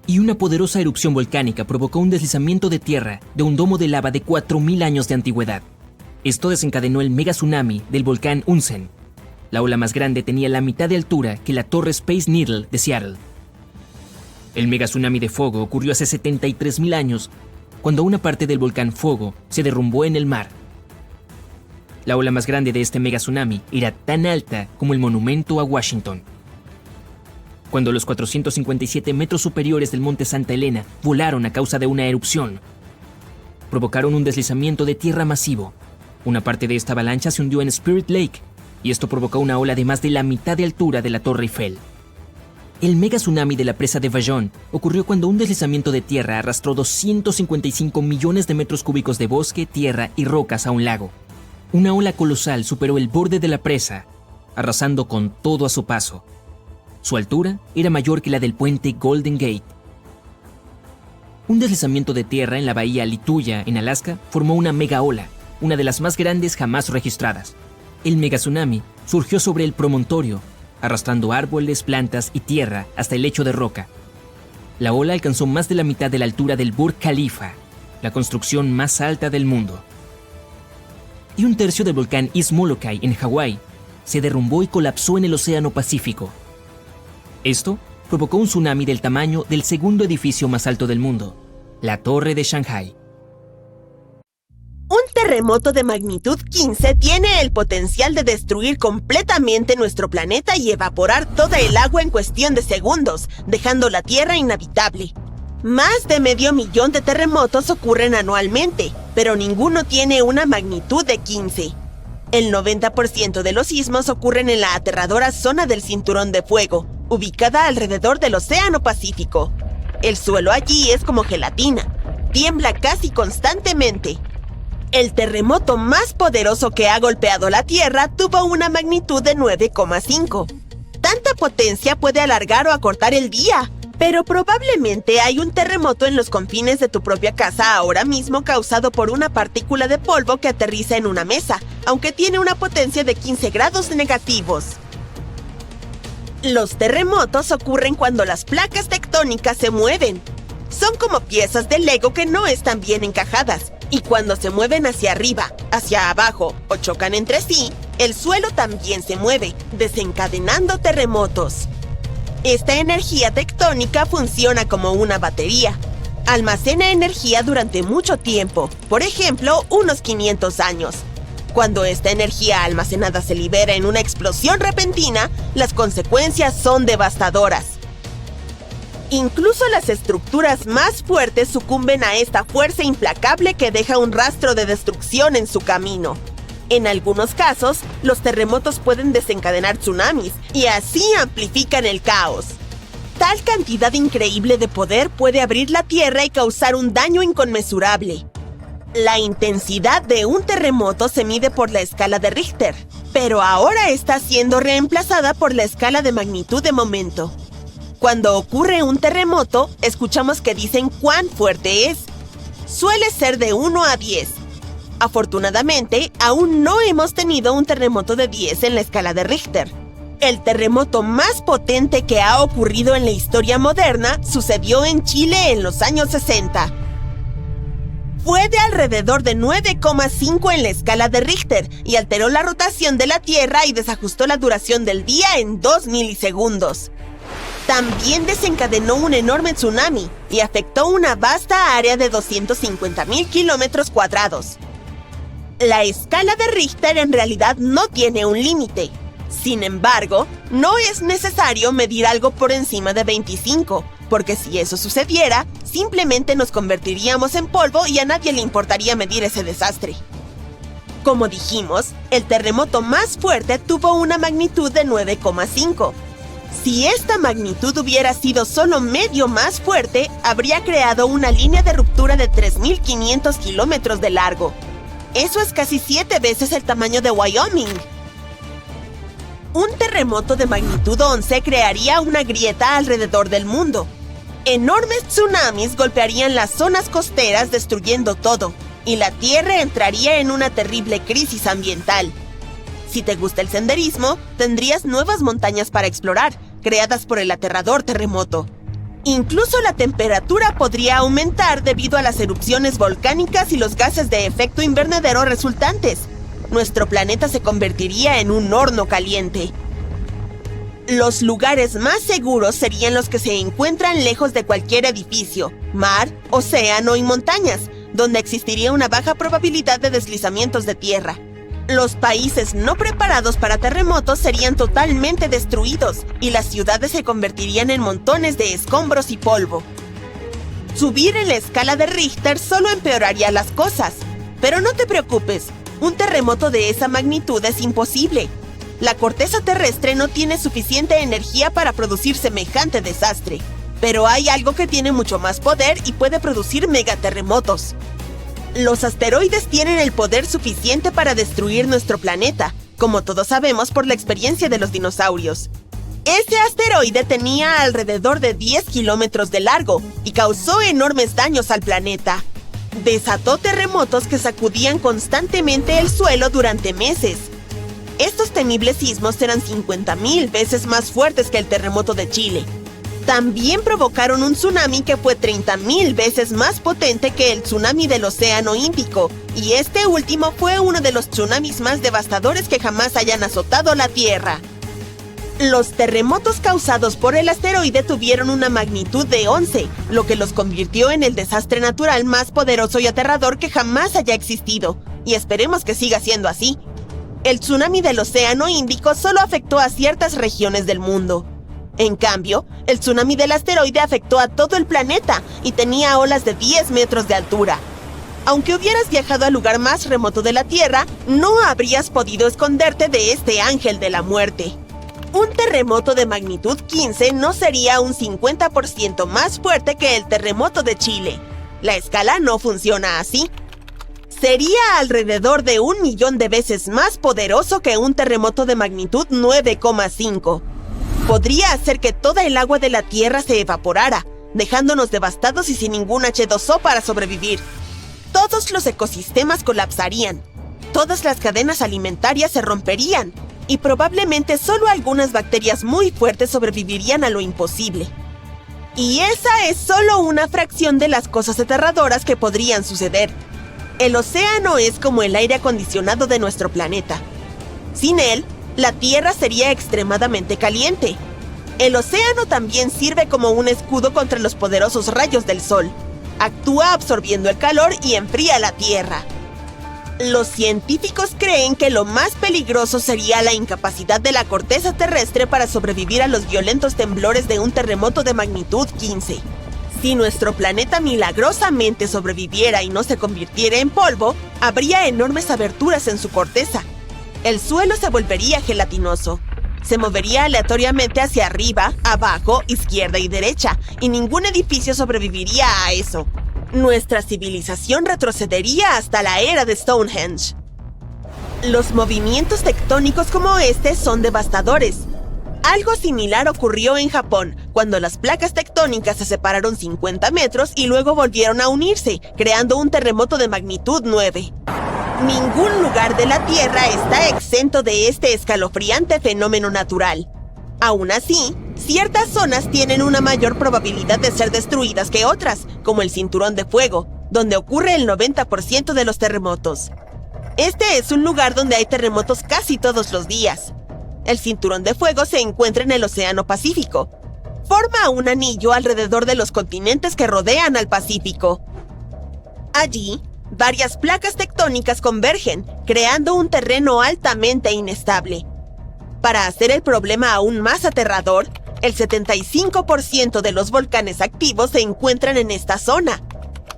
Y una poderosa erupción volcánica provocó un deslizamiento de tierra de un domo de lava de 4.000 años de antigüedad. Esto desencadenó el mega tsunami del volcán Unsen. La ola más grande tenía la mitad de altura que la torre Space Needle de Seattle. El mega tsunami de Fogo ocurrió hace 73.000 años, cuando una parte del volcán Fogo se derrumbó en el mar. La ola más grande de este mega tsunami era tan alta como el monumento a Washington. Cuando los 457 metros superiores del monte Santa Elena volaron a causa de una erupción, provocaron un deslizamiento de tierra masivo. Una parte de esta avalancha se hundió en Spirit Lake, y esto provocó una ola de más de la mitad de altura de la Torre Eiffel. El mega tsunami de la presa de Vallon ocurrió cuando un deslizamiento de tierra arrastró 255 millones de metros cúbicos de bosque, tierra y rocas a un lago. Una ola colosal superó el borde de la presa, arrasando con todo a su paso. Su altura era mayor que la del puente Golden Gate. Un deslizamiento de tierra en la bahía Lituya, en Alaska, formó una mega ola, una de las más grandes jamás registradas. El mega tsunami surgió sobre el promontorio, arrastrando árboles, plantas y tierra hasta el lecho de roca. La ola alcanzó más de la mitad de la altura del Burj Khalifa, la construcción más alta del mundo. Y un tercio del volcán East Molokai, en Hawái, se derrumbó y colapsó en el Océano Pacífico. Esto provocó un tsunami del tamaño del segundo edificio más alto del mundo, la Torre de Shanghái. Un terremoto de magnitud 15 tiene el potencial de destruir completamente nuestro planeta y evaporar toda el agua en cuestión de segundos, dejando la Tierra inhabitable. Más de 500.000 de terremotos ocurren anualmente, pero ninguno tiene una magnitud de 15. El 90% de los sismos ocurren en la aterradora zona del Cinturón de Fuego, ubicada alrededor del Océano Pacífico. El suelo allí es como gelatina, tiembla casi constantemente. El terremoto más poderoso que ha golpeado la Tierra tuvo una magnitud de 9,5. Tanta potencia puede alargar o acortar el día, pero probablemente hay un terremoto en los confines de tu propia casa ahora mismo causado por una partícula de polvo que aterriza en una mesa, aunque tiene una potencia de 15 grados negativos. Los terremotos ocurren cuando las placas tectónicas se mueven. Son como piezas de Lego que no están bien encajadas, y cuando se mueven hacia arriba, hacia abajo o chocan entre sí, el suelo también se mueve, desencadenando terremotos. Esta energía tectónica funciona como una batería. Almacena energía durante mucho tiempo, por ejemplo, unos 500 años. Cuando esta energía almacenada se libera en una explosión repentina, las consecuencias son devastadoras. Incluso las estructuras más fuertes sucumben a esta fuerza implacable que deja un rastro de destrucción en su camino. En algunos casos, los terremotos pueden desencadenar tsunamis y así amplifican el caos. Tal cantidad increíble de poder puede abrir la tierra y causar un daño inconmensurable. La intensidad de un terremoto se mide por la escala de Richter, pero ahora está siendo reemplazada por la escala de magnitud de momento. Cuando ocurre un terremoto, escuchamos que dicen cuán fuerte es. Suele ser de 1 a 10. Afortunadamente, aún no hemos tenido un terremoto de 10 en la escala de Richter. El terremoto más potente que ha ocurrido en la historia moderna sucedió en Chile en los años 60. Fue de alrededor de 9,5 en la escala de Richter y alteró la rotación de la Tierra y desajustó la duración del día en 2 milisegundos. También desencadenó un enorme tsunami y afectó una vasta área de 250.000 kilómetros cuadrados. La escala de Richter en realidad no tiene un límite. Sin embargo, no es necesario medir algo por encima de 25, porque si eso sucediera, simplemente nos convertiríamos en polvo y a nadie le importaría medir ese desastre. Como dijimos, el terremoto más fuerte tuvo una magnitud de 9,5. Si esta magnitud hubiera sido solo medio más fuerte, habría creado una línea de ruptura de 3.500 kilómetros de largo. Eso es casi 7 veces el tamaño de Wyoming. Un terremoto de magnitud 11 crearía una grieta alrededor del mundo. Enormes tsunamis golpearían las zonas costeras destruyendo todo, y la Tierra entraría en una terrible crisis ambiental. Si te gusta el senderismo, tendrías nuevas montañas para explorar, creadas por el aterrador terremoto. Incluso la temperatura podría aumentar debido a las erupciones volcánicas y los gases de efecto invernadero resultantes. Nuestro planeta se convertiría en un horno caliente. Los lugares más seguros serían los que se encuentran lejos de cualquier edificio, mar, océano y montañas, donde existiría una baja probabilidad de deslizamientos de tierra. Los países no preparados para terremotos serían totalmente destruidos y las ciudades se convertirían en montones de escombros y polvo. Subir en la escala de Richter solo empeoraría las cosas. Pero no te preocupes, un terremoto de esa magnitud es imposible. La corteza terrestre no tiene suficiente energía para producir semejante desastre. Pero hay algo que tiene mucho más poder y puede producir megaterremotos. Los asteroides tienen el poder suficiente para destruir nuestro planeta, como todos sabemos por la experiencia de los dinosaurios. Ese asteroide tenía alrededor de 10 kilómetros de largo y causó enormes daños al planeta. Desató terremotos que sacudían constantemente el suelo durante meses. Estos temibles sismos eran 50,000 veces más fuertes que el terremoto de Chile. También provocaron un tsunami que fue 30,000 veces más potente que el tsunami del Océano Índico, y este último fue uno de los tsunamis más devastadores que jamás hayan azotado la Tierra. Los terremotos causados por el asteroide tuvieron una magnitud de 11, lo que los convirtió en el desastre natural más poderoso y aterrador que jamás haya existido, y esperemos que siga siendo así. El tsunami del Océano Índico solo afectó a ciertas regiones del mundo. En cambio, el tsunami del asteroide afectó a todo el planeta y tenía olas de 10 metros de altura. Aunque hubieras viajado al lugar más remoto de la Tierra, no habrías podido esconderte de este ángel de la muerte. Un terremoto de magnitud 15 no sería un 50% más fuerte que el terremoto de Chile. La escala no funciona así. Sería alrededor de 1 millón de veces más poderoso que un terremoto de magnitud 9,5. Podría hacer que toda el agua de la Tierra se evaporara, dejándonos devastados y sin ningún H2O para sobrevivir. Todos los ecosistemas colapsarían, todas las cadenas alimentarias se romperían, y probablemente solo algunas bacterias muy fuertes sobrevivirían a lo imposible. Y esa es solo una fracción de las cosas aterradoras que podrían suceder. El océano es como el aire acondicionado de nuestro planeta. Sin él, la Tierra sería extremadamente caliente. El océano también sirve como un escudo contra los poderosos rayos del sol. Actúa absorbiendo el calor y enfría la Tierra. Los científicos creen que lo más peligroso sería la incapacidad de la corteza terrestre para sobrevivir a los violentos temblores de un terremoto de magnitud 15. Si nuestro planeta milagrosamente sobreviviera y no se convirtiera en polvo, habría enormes aberturas en su corteza. El suelo se volvería gelatinoso. Se movería aleatoriamente hacia arriba, abajo, izquierda y derecha, y ningún edificio sobreviviría a eso. Nuestra civilización retrocedería hasta la era de Stonehenge. Los movimientos tectónicos como este son devastadores. Algo similar ocurrió en Japón, cuando las placas tectónicas se separaron 50 metros y luego volvieron a unirse, creando un terremoto de magnitud 9. Ningún lugar de la Tierra está exento de este escalofriante fenómeno natural. Aún así, ciertas zonas tienen una mayor probabilidad de ser destruidas que otras, como el Cinturón de Fuego, donde ocurre el 90% de los terremotos. Este es un lugar donde hay terremotos casi todos los días. El Cinturón de Fuego se encuentra en el Océano Pacífico. Forma un anillo alrededor de los continentes que rodean al Pacífico. Allí, varias placas tectónicas convergen, creando un terreno altamente inestable. Para hacer el problema aún más aterrador, el 75% de los volcanes activos se encuentran en esta zona.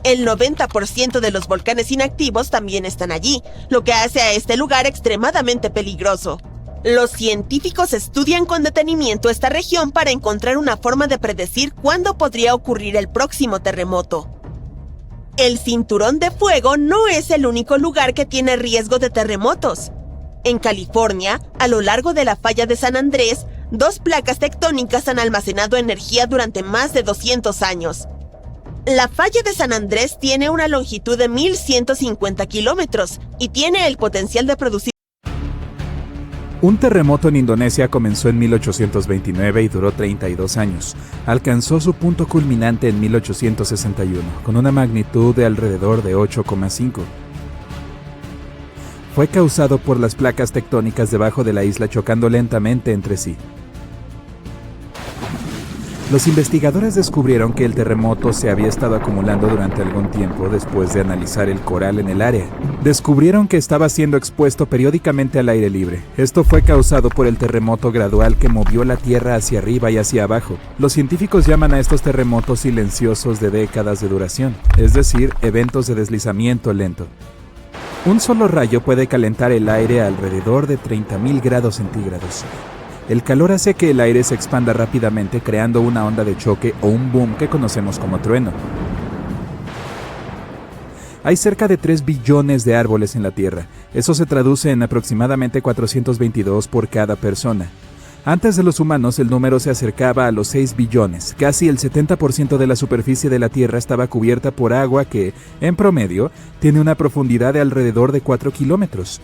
El 90% de los volcanes inactivos también están allí, lo que hace a este lugar extremadamente peligroso. Los científicos estudian con detenimiento esta región para encontrar una forma de predecir cuándo podría ocurrir el próximo terremoto. El cinturón de fuego no es el único lugar que tiene riesgo de terremotos. En California, a lo largo de la falla de San Andrés, 2 placas tectónicas han almacenado energía durante más de 200 años. La falla de San Andrés tiene una longitud de 1.150 kilómetros y tiene el potencial de producir. Un terremoto en Indonesia comenzó en 1829 y duró 32 años. Alcanzó su punto culminante en 1861, con una magnitud de alrededor de 8,5. Fue causado por las placas tectónicas debajo de la isla chocando lentamente entre sí. Los investigadores descubrieron que el terremoto se había estado acumulando durante algún tiempo después de analizar el coral en el área. Descubrieron que estaba siendo expuesto periódicamente al aire libre. Esto fue causado por el terremoto gradual que movió la Tierra hacia arriba y hacia abajo. Los científicos llaman a estos terremotos silenciosos de décadas de duración, es decir, eventos de deslizamiento lento. Un solo rayo puede calentar el aire a alrededor de 30.000 grados centígrados. El calor hace que el aire se expanda rápidamente creando una onda de choque o un boom que conocemos como trueno. Hay cerca de 3 billones de árboles en la Tierra. Eso se traduce en aproximadamente 422 por cada persona. Antes de los humanos el número se acercaba a los 6 billones. Casi el 70% de la superficie de la Tierra estaba cubierta por agua que, en promedio, tiene una profundidad de alrededor de 4 kilómetros.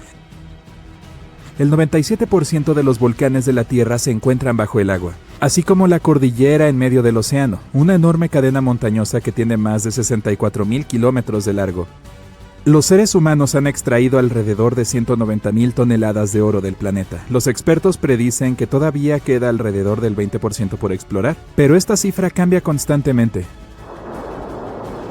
El 97% de los volcanes de la Tierra se encuentran bajo el agua, así como la cordillera en medio del océano, una enorme cadena montañosa que tiene más de 64.000 kilómetros de largo. Los seres humanos han extraído alrededor de 190.000 toneladas de oro del planeta. Los expertos predicen que todavía queda alrededor del 20% por explorar, pero esta cifra cambia constantemente.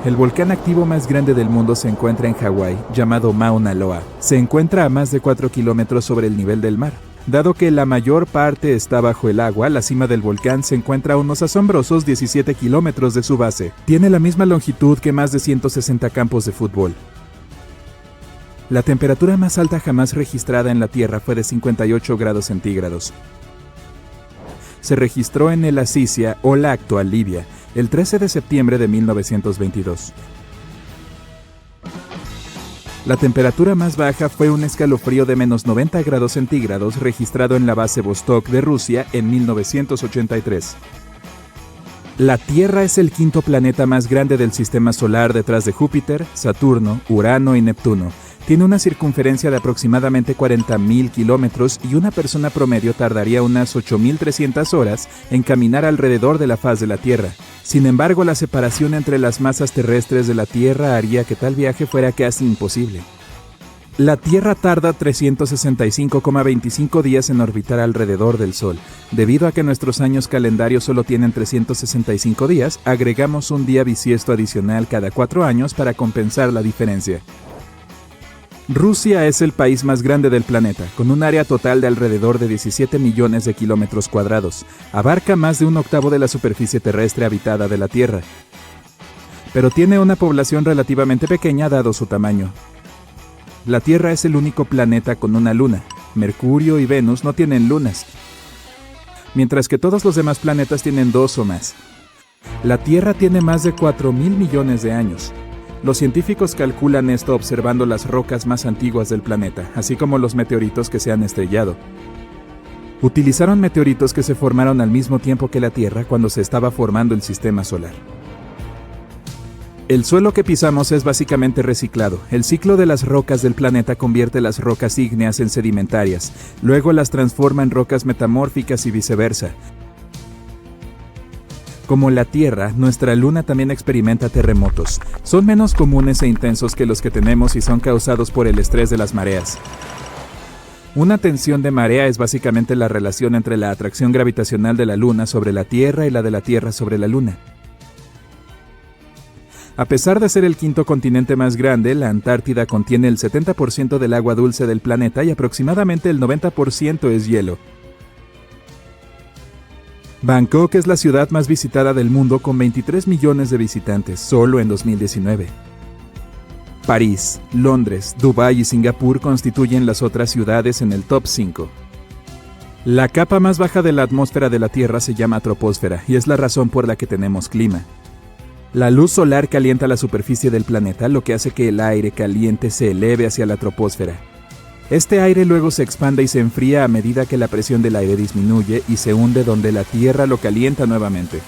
El volcán activo más grande del mundo se encuentra en Hawái, llamado Mauna Loa. Se encuentra a más de 4 kilómetros sobre el nivel del mar. Dado que la mayor parte está bajo el agua, la cima del volcán se encuentra a unos asombrosos 17 kilómetros de su base. Tiene la misma longitud que más de 160 campos de fútbol. La temperatura más alta jamás registrada en la Tierra fue de 58 grados centígrados. Se registró en el Asisia o la actual Libia, el 13 de septiembre de 1922. La temperatura más baja fue un escalofrío de menos 90 grados centígrados registrado en la base Vostok de Rusia en 1983. La Tierra es el 5º planeta más grande del sistema solar detrás de Júpiter, Saturno, Urano y Neptuno. Tiene una circunferencia de aproximadamente 40.000 kilómetros y una persona promedio tardaría unas 8.300 horas en caminar alrededor de la faz de la Tierra. Sin embargo, la separación entre las masas terrestres de la Tierra haría que tal viaje fuera casi imposible. La Tierra tarda 365,25 días en orbitar alrededor del Sol. Debido a que nuestros años calendarios solo tienen 365 días, agregamos un día bisiesto adicional cada 4 años para compensar la diferencia. Rusia es el país más grande del planeta, con un área total de alrededor de 17 millones de kilómetros cuadrados. Abarca más de 1/8 de la superficie terrestre habitada de la Tierra. Pero tiene una población relativamente pequeña dado su tamaño. La Tierra es el único planeta con una luna. Mercurio y Venus no tienen lunas, mientras que todos los demás planetas tienen 2 o más. La Tierra tiene más de 4.000 millones de años. Los científicos calculan esto observando las rocas más antiguas del planeta, así como los meteoritos que se han estrellado. Utilizaron meteoritos que se formaron al mismo tiempo que la Tierra cuando se estaba formando el sistema solar. El suelo que pisamos es básicamente reciclado. El ciclo de las rocas del planeta convierte las rocas ígneas en sedimentarias, luego las transforma en rocas metamórficas y viceversa. Como la Tierra, nuestra Luna también experimenta terremotos. Son menos comunes e intensos que los que tenemos y son causados por el estrés de las mareas. Una tensión de marea es básicamente la relación entre la atracción gravitacional de la Luna sobre la Tierra y la de la Tierra sobre la Luna. A pesar de ser el 5º continente más grande, la Antártida contiene el 70% del agua dulce del planeta y aproximadamente el 90% es hielo. Bangkok es la ciudad más visitada del mundo con 23 millones de visitantes, solo en 2019. París, Londres, Dubái y Singapur constituyen las otras ciudades en el top 5. La capa más baja de la atmósfera de la Tierra se llama troposfera y es la razón por la que tenemos clima. La luz solar calienta la superficie del planeta, lo que hace que el aire caliente se eleve hacia la troposfera. Este aire luego se expande y se enfría a medida que la presión del aire disminuye y se hunde donde la Tierra lo calienta nuevamente.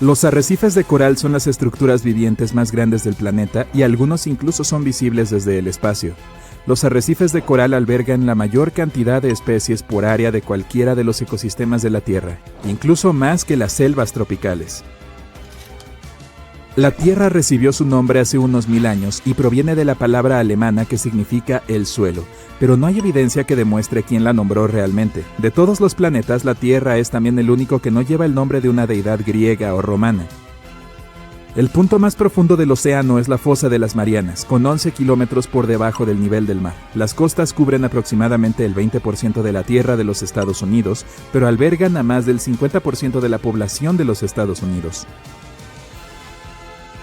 Los arrecifes de coral son las estructuras vivientes más grandes del planeta y algunos incluso son visibles desde el espacio. Los arrecifes de coral albergan la mayor cantidad de especies por área de cualquiera de los ecosistemas de la Tierra, incluso más que las selvas tropicales. La Tierra recibió su nombre hace unos 1000 años y proviene de la palabra alemana que significa el suelo, pero no hay evidencia que demuestre quién la nombró realmente. De todos los planetas, la Tierra es también el único que no lleva el nombre de una deidad griega o romana. El punto más profundo del océano es la Fosa de las Marianas, con 11 kilómetros por debajo del nivel del mar. Las costas cubren aproximadamente el 20% de la tierra de los Estados Unidos, pero albergan a más del 50% de la población de los Estados Unidos.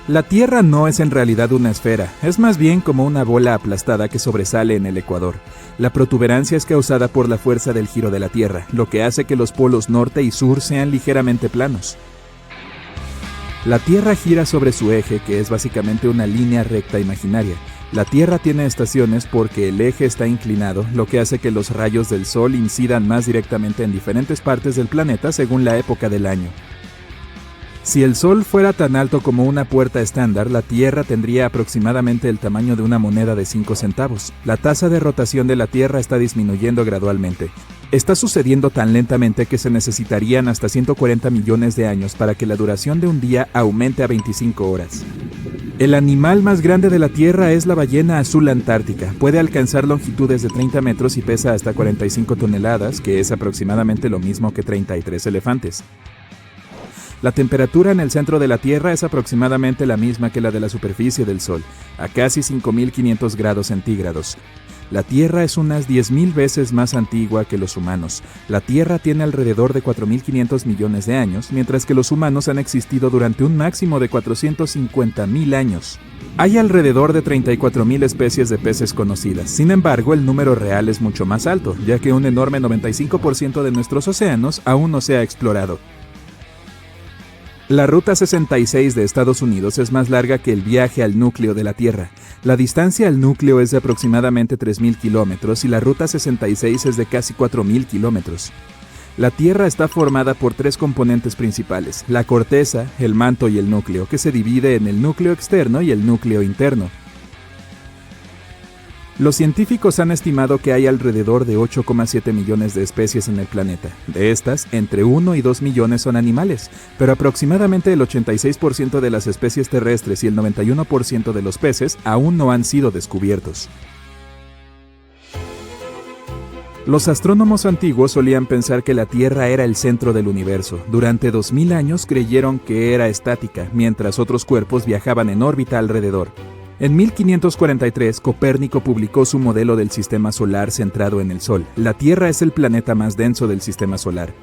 La Tierra no es en realidad una esfera, es más bien como una bola aplastada que sobresale en el ecuador. La protuberancia es causada por la fuerza del giro de la Tierra, lo que hace que los polos norte y sur sean ligeramente planos. La Tierra gira sobre su eje, que es básicamente una línea recta imaginaria. La Tierra tiene estaciones porque el eje está inclinado, lo que hace que los rayos del Sol incidan más directamente en diferentes partes del planeta según la época del año. Si el Sol fuera tan alto como una puerta estándar, la Tierra tendría aproximadamente el tamaño de una moneda de 5 centavos. La tasa de rotación de la Tierra está disminuyendo gradualmente. Está sucediendo tan lentamente que se necesitarían hasta 140 millones de años para que la duración de un día aumente a 25 horas. El animal más grande de la Tierra es la ballena azul antártica. Puede alcanzar longitudes de 30 metros y pesa hasta 45 toneladas, que es aproximadamente lo mismo que 33 elefantes. La temperatura en el centro de la Tierra es aproximadamente la misma que la de la superficie del Sol, a casi 5.500 grados centígrados. La Tierra es unas 10.000 veces más antigua que los humanos. La Tierra tiene alrededor de 4.500 millones de años, mientras que los humanos han existido durante un máximo de 450.000 años. Hay alrededor de 34.000 especies de peces conocidas. Sin embargo, el número real es mucho más alto, ya que un enorme 95% de nuestros océanos aún no se ha explorado. La Ruta 66 de Estados Unidos es más larga que el viaje al núcleo de la Tierra. La distancia al núcleo es de aproximadamente 3.000 kilómetros y la Ruta 66 es de casi 4.000 kilómetros. La Tierra está formada por 3 componentes principales: la corteza, el manto y el núcleo, que se divide en el núcleo externo y el núcleo interno. Los científicos han estimado que hay alrededor de 8,7 millones de especies en el planeta. De estas, entre 1 y 2 millones son animales, pero aproximadamente el 86% de las especies terrestres y el 91% de los peces aún no han sido descubiertos. Los astrónomos antiguos solían pensar que la Tierra era el centro del universo. Durante 2000 años creyeron que era estática, mientras otros cuerpos viajaban en órbita alrededor. En 1543, Copérnico publicó su modelo del sistema solar centrado en el Sol. La Tierra es el planeta más denso del sistema solar.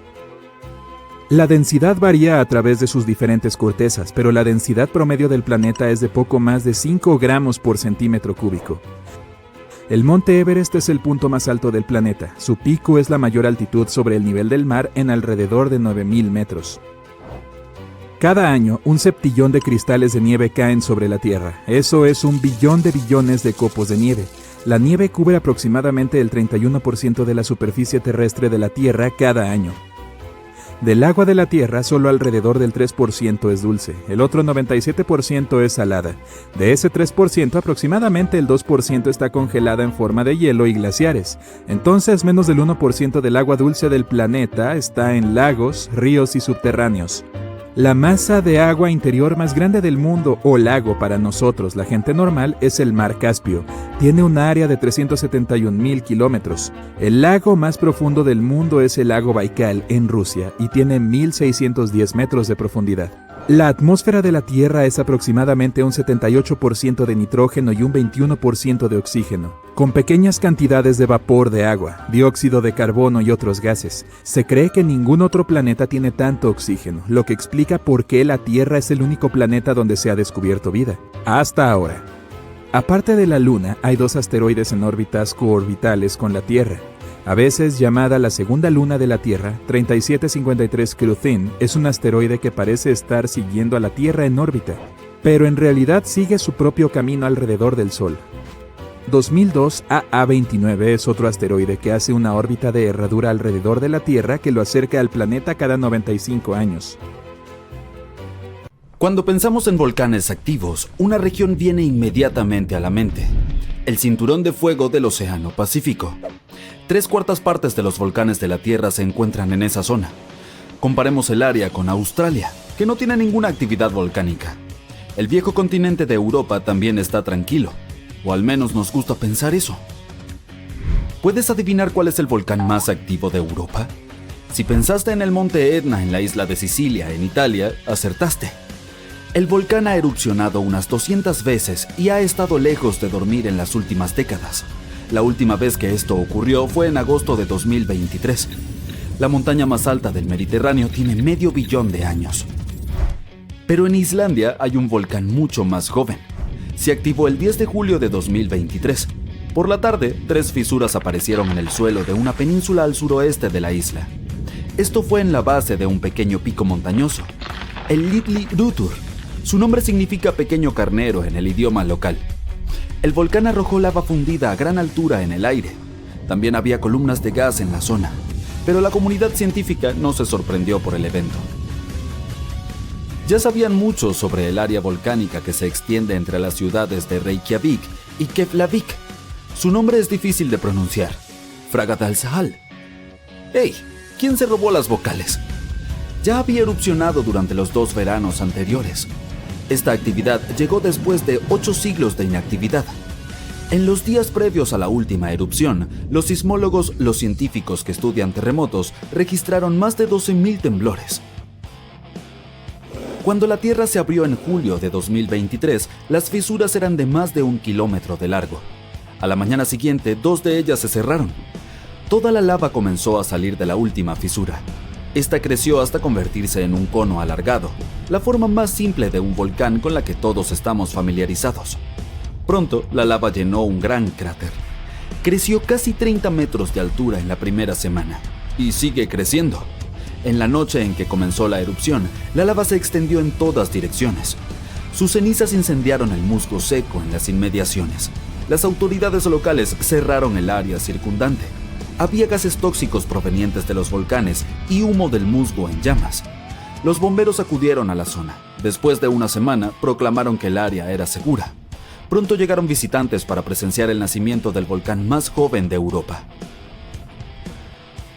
La densidad varía a través de sus diferentes cortezas, pero la densidad promedio del planeta es de poco más de 5 gramos por centímetro cúbico. El monte Everest es el punto más alto del planeta. Su pico es la mayor altitud sobre el nivel del mar en alrededor de 9.000 metros. Cada año, 1 septillón de cristales de nieve caen sobre la Tierra. Eso es 1 billón de billones de copos de nieve. La nieve cubre aproximadamente el 31% de la superficie terrestre de la Tierra cada año. Del agua de la Tierra, solo alrededor del 3% es dulce. El otro 97% es salada. De ese 3%, aproximadamente el 2% está congelada en forma de hielo y glaciares. Entonces, menos del 1% del agua dulce del planeta está en lagos, ríos y subterráneos. La masa de agua interior más grande del mundo, o lago para nosotros, la gente normal, es el Mar Caspio. Tiene un área de 371.000 kilómetros. El lago más profundo del mundo es el lago Baikal, en Rusia, y tiene 1.610 metros de profundidad. La atmósfera de la Tierra es aproximadamente un 78% de nitrógeno y un 21% de oxígeno, con pequeñas cantidades de vapor de agua, dióxido de carbono y otros gases. Se cree que ningún otro planeta tiene tanto oxígeno, lo que explica por qué la Tierra es el único planeta donde se ha descubierto vida, hasta ahora. Aparte de la Luna, hay 2 asteroides en órbitas coorbitales con la Tierra. A veces llamada la segunda luna de la Tierra, 3753 Cruthin es un asteroide que parece estar siguiendo a la Tierra en órbita, pero en realidad sigue su propio camino alrededor del Sol. 2002 AA29 es otro asteroide que hace una órbita de herradura alrededor de la Tierra que lo acerca al planeta cada 95 años. Cuando pensamos en volcanes activos, una región viene inmediatamente a la mente: el cinturón de fuego del Océano Pacífico. 3/4 partes de los volcanes de la Tierra se encuentran en esa zona. Comparemos el área con Australia, que no tiene ninguna actividad volcánica. El viejo continente de Europa también está tranquilo, o al menos nos gusta pensar eso. ¿Puedes adivinar cuál es el volcán más activo de Europa? Si pensaste en el monte Etna en la isla de Sicilia, en Italia, acertaste. El volcán ha erupcionado unas 200 veces y ha estado lejos de dormir en las últimas décadas. La última vez que esto ocurrió fue en agosto de 2023. La montaña más alta del Mediterráneo tiene medio billón de años. Pero en Islandia hay un volcán mucho más joven. Se activó el 10 de julio de 2023. Por la tarde, 3 fisuras aparecieron en el suelo de una península al suroeste de la isla. Esto fue en la base de un pequeño pico montañoso, el Litli Rutur. Su nombre significa pequeño carnero en el idioma local. El volcán arrojó lava fundida a gran altura en el aire. También había columnas de gas en la zona, pero la comunidad científica no se sorprendió por el evento. Ya sabían mucho sobre el área volcánica que se extiende entre las ciudades de Reykjavik y Keflavik. Su nombre es difícil de pronunciar: Fagradalsfjall. ¡Hey! ¿Quién se robó las vocales? Ya había erupcionado durante los 2 veranos anteriores. Esta actividad llegó después de 8 siglos de inactividad. En los días previos a la última erupción, los sismólogos, los científicos que estudian terremotos, registraron más de 12.000 temblores. Cuando la Tierra se abrió en julio de 2023, las fisuras eran de más de 1 kilómetro de largo. A la mañana siguiente, 2 de ellas se cerraron. Toda la lava comenzó a salir de la última fisura. Esta creció hasta convertirse en un cono alargado, la forma más simple de un volcán con la que todos estamos familiarizados. Pronto, la lava llenó un gran cráter. Creció casi 30 metros de altura en la primera semana, y sigue creciendo. En la noche en que comenzó la erupción, la lava se extendió en todas direcciones. Sus cenizas incendiaron el musgo seco en las inmediaciones. Las autoridades locales cerraron el área circundante. Había gases tóxicos provenientes de los volcanes y humo del musgo en llamas. Los bomberos acudieron a la zona. Después de una semana, proclamaron que el área era segura. Pronto llegaron visitantes para presenciar el nacimiento del volcán más joven de Europa.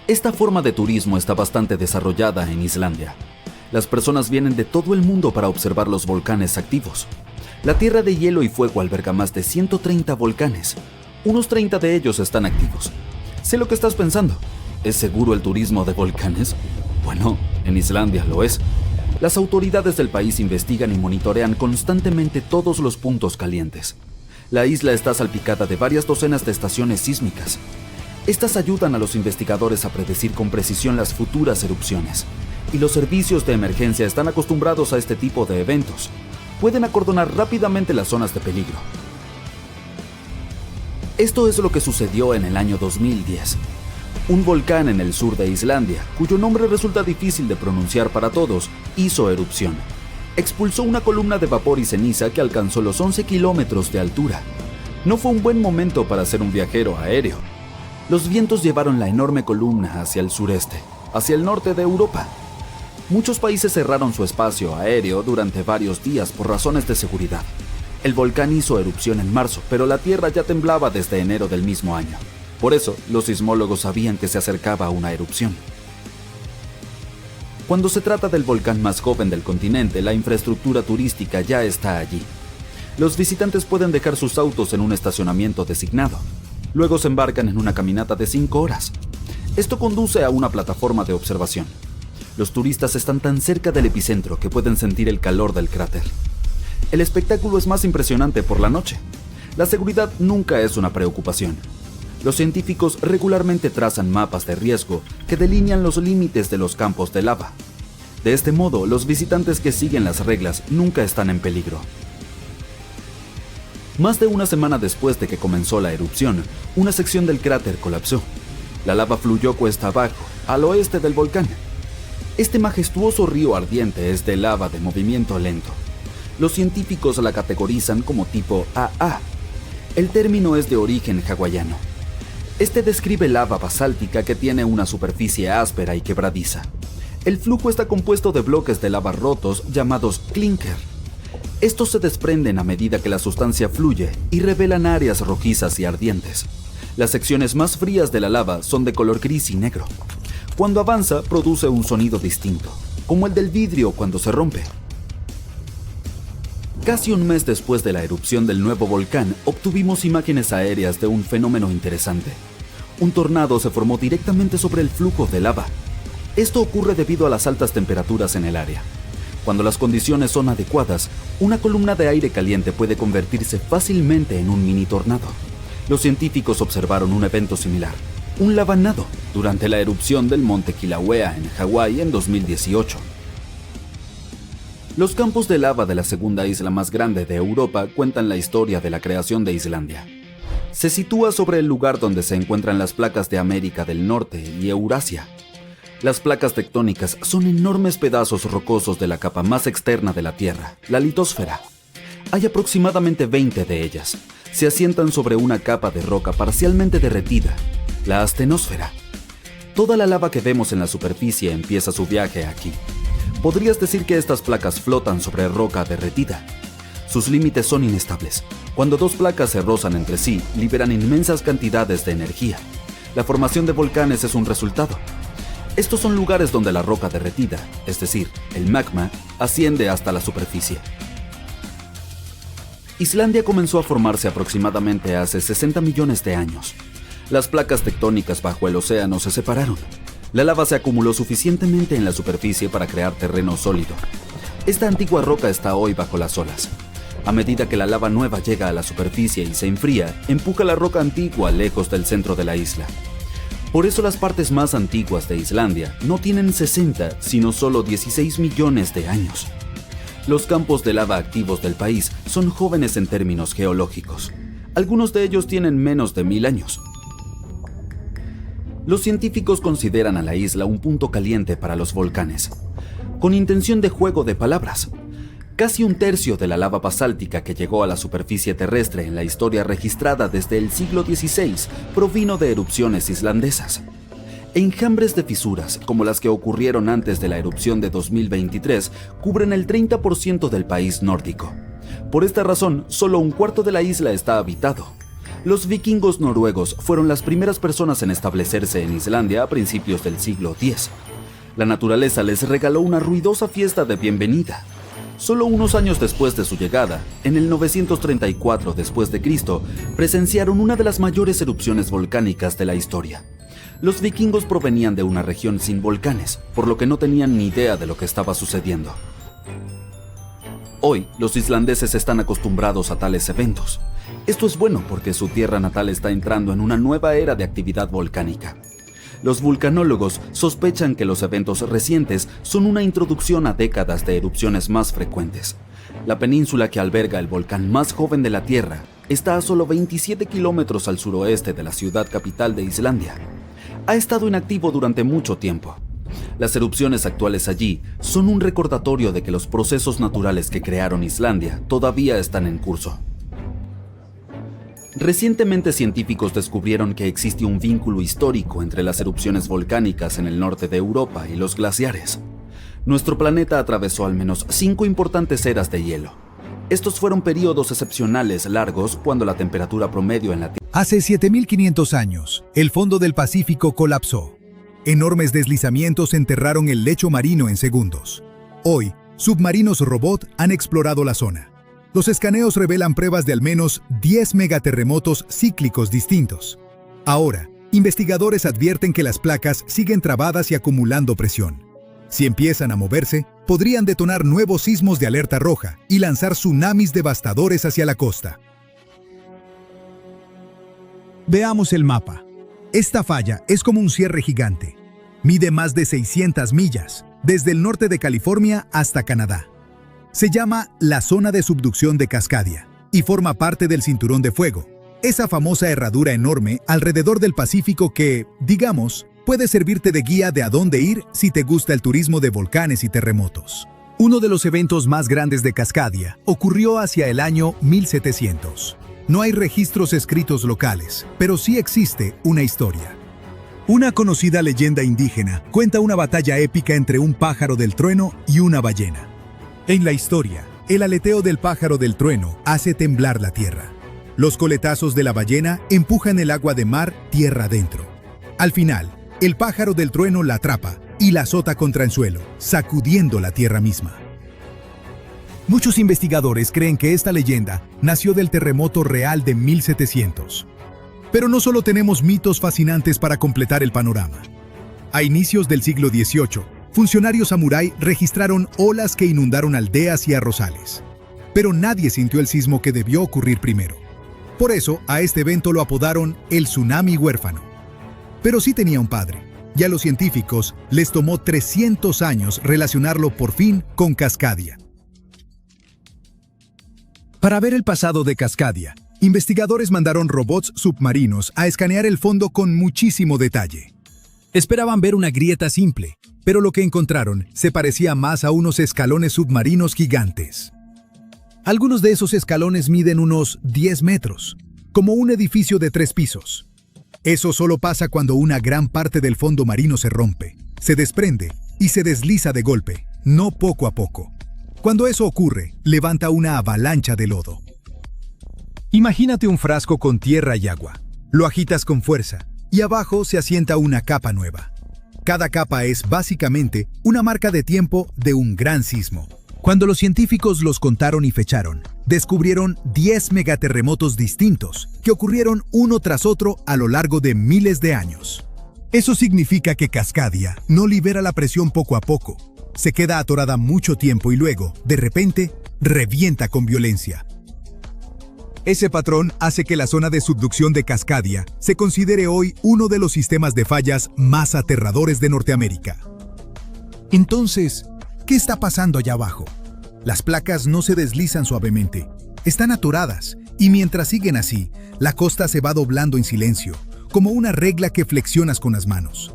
Esta forma de turismo está bastante desarrollada en Islandia. Las personas vienen de todo el mundo para observar los volcanes activos. La Tierra de Hielo y Fuego alberga más de 130 volcanes. Unos 30 de ellos están activos. Sé lo que estás pensando. ¿Es seguro el turismo de volcanes? Bueno, en Islandia lo es. Las autoridades del país investigan y monitorean constantemente todos los puntos calientes. La isla está salpicada de varias docenas de estaciones sísmicas. Estas ayudan a los investigadores a predecir con precisión las futuras erupciones. Y los servicios de emergencia están acostumbrados a este tipo de eventos. Pueden acordonar rápidamente las zonas de peligro. Esto es lo que sucedió en el año 2010. Un volcán en el sur de Islandia, cuyo nombre resulta difícil de pronunciar para todos, hizo erupción. Expulsó una columna de vapor y ceniza que alcanzó los 11 kilómetros de altura. No fue un buen momento para ser un viajero aéreo. Los vientos llevaron la enorme columna hacia el sureste, hacia el norte de Europa. Muchos países cerraron su espacio aéreo durante varios días por razones de seguridad. El volcán hizo erupción en marzo, pero la Tierra ya temblaba desde enero del mismo año. Por eso, los sismólogos sabían que se acercaba una erupción. Cuando se trata del volcán más joven del continente, la infraestructura turística ya está allí. Los visitantes pueden dejar sus autos en un estacionamiento designado. Luego se embarcan en una caminata de 5 horas. Esto conduce a una plataforma de observación. Los turistas están tan cerca del epicentro que pueden sentir el calor del cráter. El espectáculo es más impresionante por la noche. La seguridad nunca es una preocupación. Los científicos regularmente trazan mapas de riesgo que delinean los límites de los campos de lava. De este modo, los visitantes que siguen las reglas nunca están en peligro. Más de una semana después de que comenzó la erupción, una sección del cráter colapsó. La lava fluyó cuesta abajo, al oeste del volcán. Este majestuoso río ardiente es de lava de movimiento lento. Los científicos la categorizan como tipo AA. El término es de origen hawaiano. Este describe lava basáltica que tiene una superficie áspera y quebradiza. El flujo está compuesto de bloques de lava rotos llamados clinker. Estos se desprenden a medida que la sustancia fluye y revelan áreas rojizas y ardientes. Las secciones más frías de la lava son de color gris y negro. Cuando avanza, produce un sonido distinto, como el del vidrio cuando se rompe. Casi un mes después de la erupción del nuevo volcán, obtuvimos imágenes aéreas de un fenómeno interesante. Un tornado se formó directamente sobre el flujo de lava. Esto ocurre debido a las altas temperaturas en el área. Cuando las condiciones son adecuadas, una columna de aire caliente puede convertirse fácilmente en un mini tornado. Los científicos observaron un evento similar, un lavanado, durante la erupción del monte Kilauea en Hawái en 2018. Los campos de lava de la segunda isla más grande de Europa cuentan la historia de la creación de Islandia. Se sitúa sobre el lugar donde se encuentran las placas de América del Norte y Eurasia. Las placas tectónicas son enormes pedazos rocosos de la capa más externa de la Tierra, la litosfera. Hay aproximadamente 20 de ellas. Se asientan sobre una capa de roca parcialmente derretida, la astenosfera. Toda la lava que vemos en la superficie empieza su viaje aquí. Podrías decir que estas placas flotan sobre roca derretida. Sus límites son inestables. Cuando dos placas se rozan entre sí, liberan inmensas cantidades de energía. La formación de volcanes es un resultado. Estos son lugares donde la roca derretida, es decir, el magma, asciende hasta la superficie. Islandia comenzó a formarse aproximadamente hace 60 millones de años. Las placas tectónicas bajo el océano se separaron. La lava se acumuló suficientemente en la superficie para crear terreno sólido. Esta antigua roca está hoy bajo las olas. A medida que la lava nueva llega a la superficie y se enfría, empuja la roca antigua lejos del centro de la isla. Por eso las partes más antiguas de Islandia no tienen 60, sino solo 16 millones de años. Los campos de lava activos del país son jóvenes en términos geológicos. Algunos de ellos tienen menos de 1000 años. Los científicos consideran a la isla un punto caliente para los volcanes, con intención de juego de palabras. Casi un tercio de la lava basáltica que llegó a la superficie terrestre en la historia registrada desde el siglo XVI provino de erupciones islandesas. Enjambres de fisuras, como las que ocurrieron antes de la erupción de 2023, cubren el 30% del país nórdico. Por esta razón, solo un cuarto de la isla está habitado. Los vikingos noruegos fueron las primeras personas en establecerse en Islandia a principios del siglo X. La naturaleza les regaló una ruidosa fiesta de bienvenida. Solo unos años después de su llegada, en el 934 d.C., presenciaron una de las mayores erupciones volcánicas de la historia. Los vikingos provenían de una región sin volcanes, por lo que no tenían ni idea de lo que estaba sucediendo. Hoy, los islandeses están acostumbrados a tales eventos. Esto es bueno porque su tierra natal está entrando en una nueva era de actividad volcánica. Los vulcanólogos sospechan que los eventos recientes son una introducción a décadas de erupciones más frecuentes. La península que alberga el volcán más joven de la Tierra está a solo 27 kilómetros al suroeste de la ciudad capital de Islandia. Ha estado inactivo durante mucho tiempo. Las erupciones actuales allí son un recordatorio de que los procesos naturales que crearon Islandia todavía están en curso. Recientemente científicos descubrieron que existe un vínculo histórico entre las erupciones volcánicas en el norte de Europa y los glaciares. Nuestro planeta atravesó al menos 5 importantes eras de hielo. Estos fueron periodos excepcionales largos cuando la temperatura promedio en la Tierra... Hace 7.500 años, el fondo del Pacífico colapsó. Enormes deslizamientos enterraron el lecho marino en segundos. Hoy, submarinos robot han explorado la zona. Los escaneos revelan pruebas de al menos 10 megaterremotos cíclicos distintos. Ahora, investigadores advierten que las placas siguen trabadas y acumulando presión. Si empiezan a moverse, podrían detonar nuevos sismos de alerta roja y lanzar tsunamis devastadores hacia la costa. Veamos el mapa. Esta falla es como un cierre gigante. Mide más de 600 millas, desde el norte de California hasta Canadá. Se llama la zona de subducción de Cascadia y forma parte del Cinturón de Fuego, Esa famosa herradura enorme alrededor del Pacífico que, digamos, puede servirte de guía de a dónde ir si te gusta el turismo de volcanes y terremotos. Uno de los eventos más grandes de Cascadia ocurrió hacia el año 1700. No hay registros escritos locales, pero sí existe una historia. Una conocida leyenda indígena cuenta una batalla épica entre un pájaro del trueno y una ballena. En la historia, el aleteo del pájaro del trueno hace temblar la tierra. Los coletazos de la ballena empujan el agua de mar tierra adentro. Al final, el pájaro del trueno la atrapa y la azota contra el suelo, sacudiendo la tierra misma. Muchos investigadores creen que esta leyenda nació del terremoto real de 1700. Pero no solo tenemos mitos fascinantes para completar el panorama. A inicios del siglo XVIII, funcionarios samurái registraron olas que inundaron aldeas y arrozales. Pero nadie sintió el sismo que debió ocurrir primero. Por eso, a este evento lo apodaron el tsunami huérfano. Pero sí tenía un padre, y a los científicos les tomó 300 años relacionarlo por fin con Cascadia. Para ver el pasado de Cascadia, investigadores mandaron robots submarinos a escanear el fondo con muchísimo detalle. Esperaban ver una grieta simple, pero lo que encontraron se parecía más a unos escalones submarinos gigantes. Algunos de esos escalones miden unos 10 metros, como un edificio de 3 pisos. Eso solo pasa cuando una gran parte del fondo marino se rompe, se desprende y se desliza de golpe, no poco a poco. Cuando eso ocurre, levanta una avalancha de lodo. Imagínate un frasco con tierra y agua. Lo agitas con fuerza y abajo se asienta una capa nueva. Cada capa es básicamente una marca de tiempo de un gran sismo. Cuando los científicos los contaron y fecharon, descubrieron 10 megaterremotos distintos que ocurrieron uno tras otro a lo largo de miles de años. Eso significa que Cascadia no libera la presión poco a poco, se queda atorada mucho tiempo y luego, de repente, revienta con violencia. Ese patrón hace que la zona de subducción de Cascadia se considere hoy uno de los sistemas de fallas más aterradores de Norteamérica. Entonces, ¿qué está pasando allá abajo? Las placas no se deslizan suavemente, están atoradas, y mientras siguen así, la costa se va doblando en silencio, como una regla que flexionas con las manos.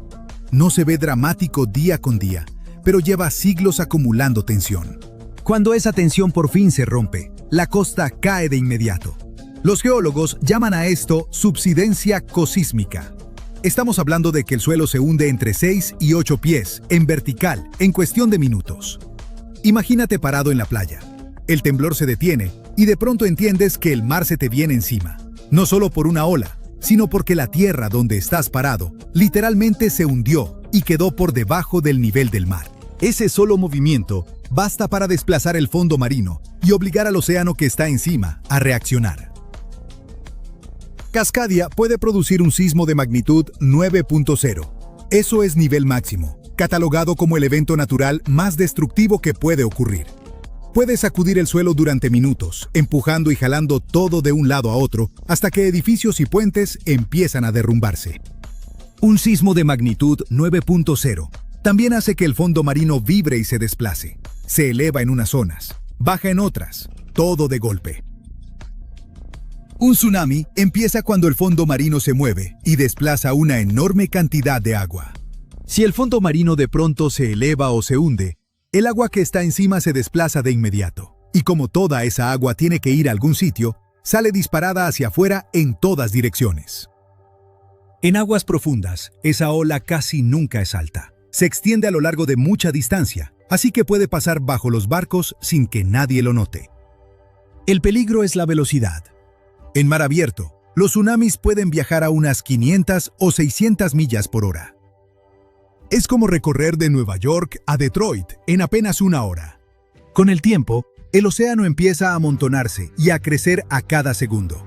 No se ve dramático día con día, pero lleva siglos acumulando tensión. Cuando esa tensión por fin se rompe, la costa cae de inmediato. Los geólogos llaman a esto subsidencia cosísmica. Estamos hablando de que el suelo se hunde entre 6 y 8 pies, en vertical, en cuestión de minutos. Imagínate parado en la playa. El temblor se detiene y de pronto entiendes que el mar se te viene encima. No solo por una ola, sino porque la tierra donde estás parado literalmente se hundió y quedó por debajo del nivel del mar. Ese solo movimiento basta para desplazar el fondo marino y obligar al océano que está encima a reaccionar. Cascadia puede producir un sismo de magnitud 9.0. Eso es nivel máximo, catalogado como el evento natural más destructivo que puede ocurrir. Puede sacudir el suelo durante minutos, empujando y jalando todo de un lado a otro, hasta que edificios y puentes empiezan a derrumbarse. Un sismo de magnitud 9.0 también hace que el fondo marino vibre y se desplace. Se eleva en unas zonas, baja en otras, todo de golpe. Un tsunami empieza cuando el fondo marino se mueve y desplaza una enorme cantidad de agua. Si el fondo marino de pronto se eleva o se hunde, el agua que está encima se desplaza de inmediato. Y como toda esa agua tiene que ir a algún sitio, sale disparada hacia afuera en todas direcciones. En aguas profundas, esa ola casi nunca es alta. Se extiende a lo largo de mucha distancia, así que puede pasar bajo los barcos sin que nadie lo note. El peligro es la velocidad. En mar abierto, los tsunamis pueden viajar a unas 500 o 600 millas por hora. Es como recorrer de Nueva York a Detroit en apenas una hora. Con el tiempo, el océano empieza a amontonarse y a crecer a cada segundo.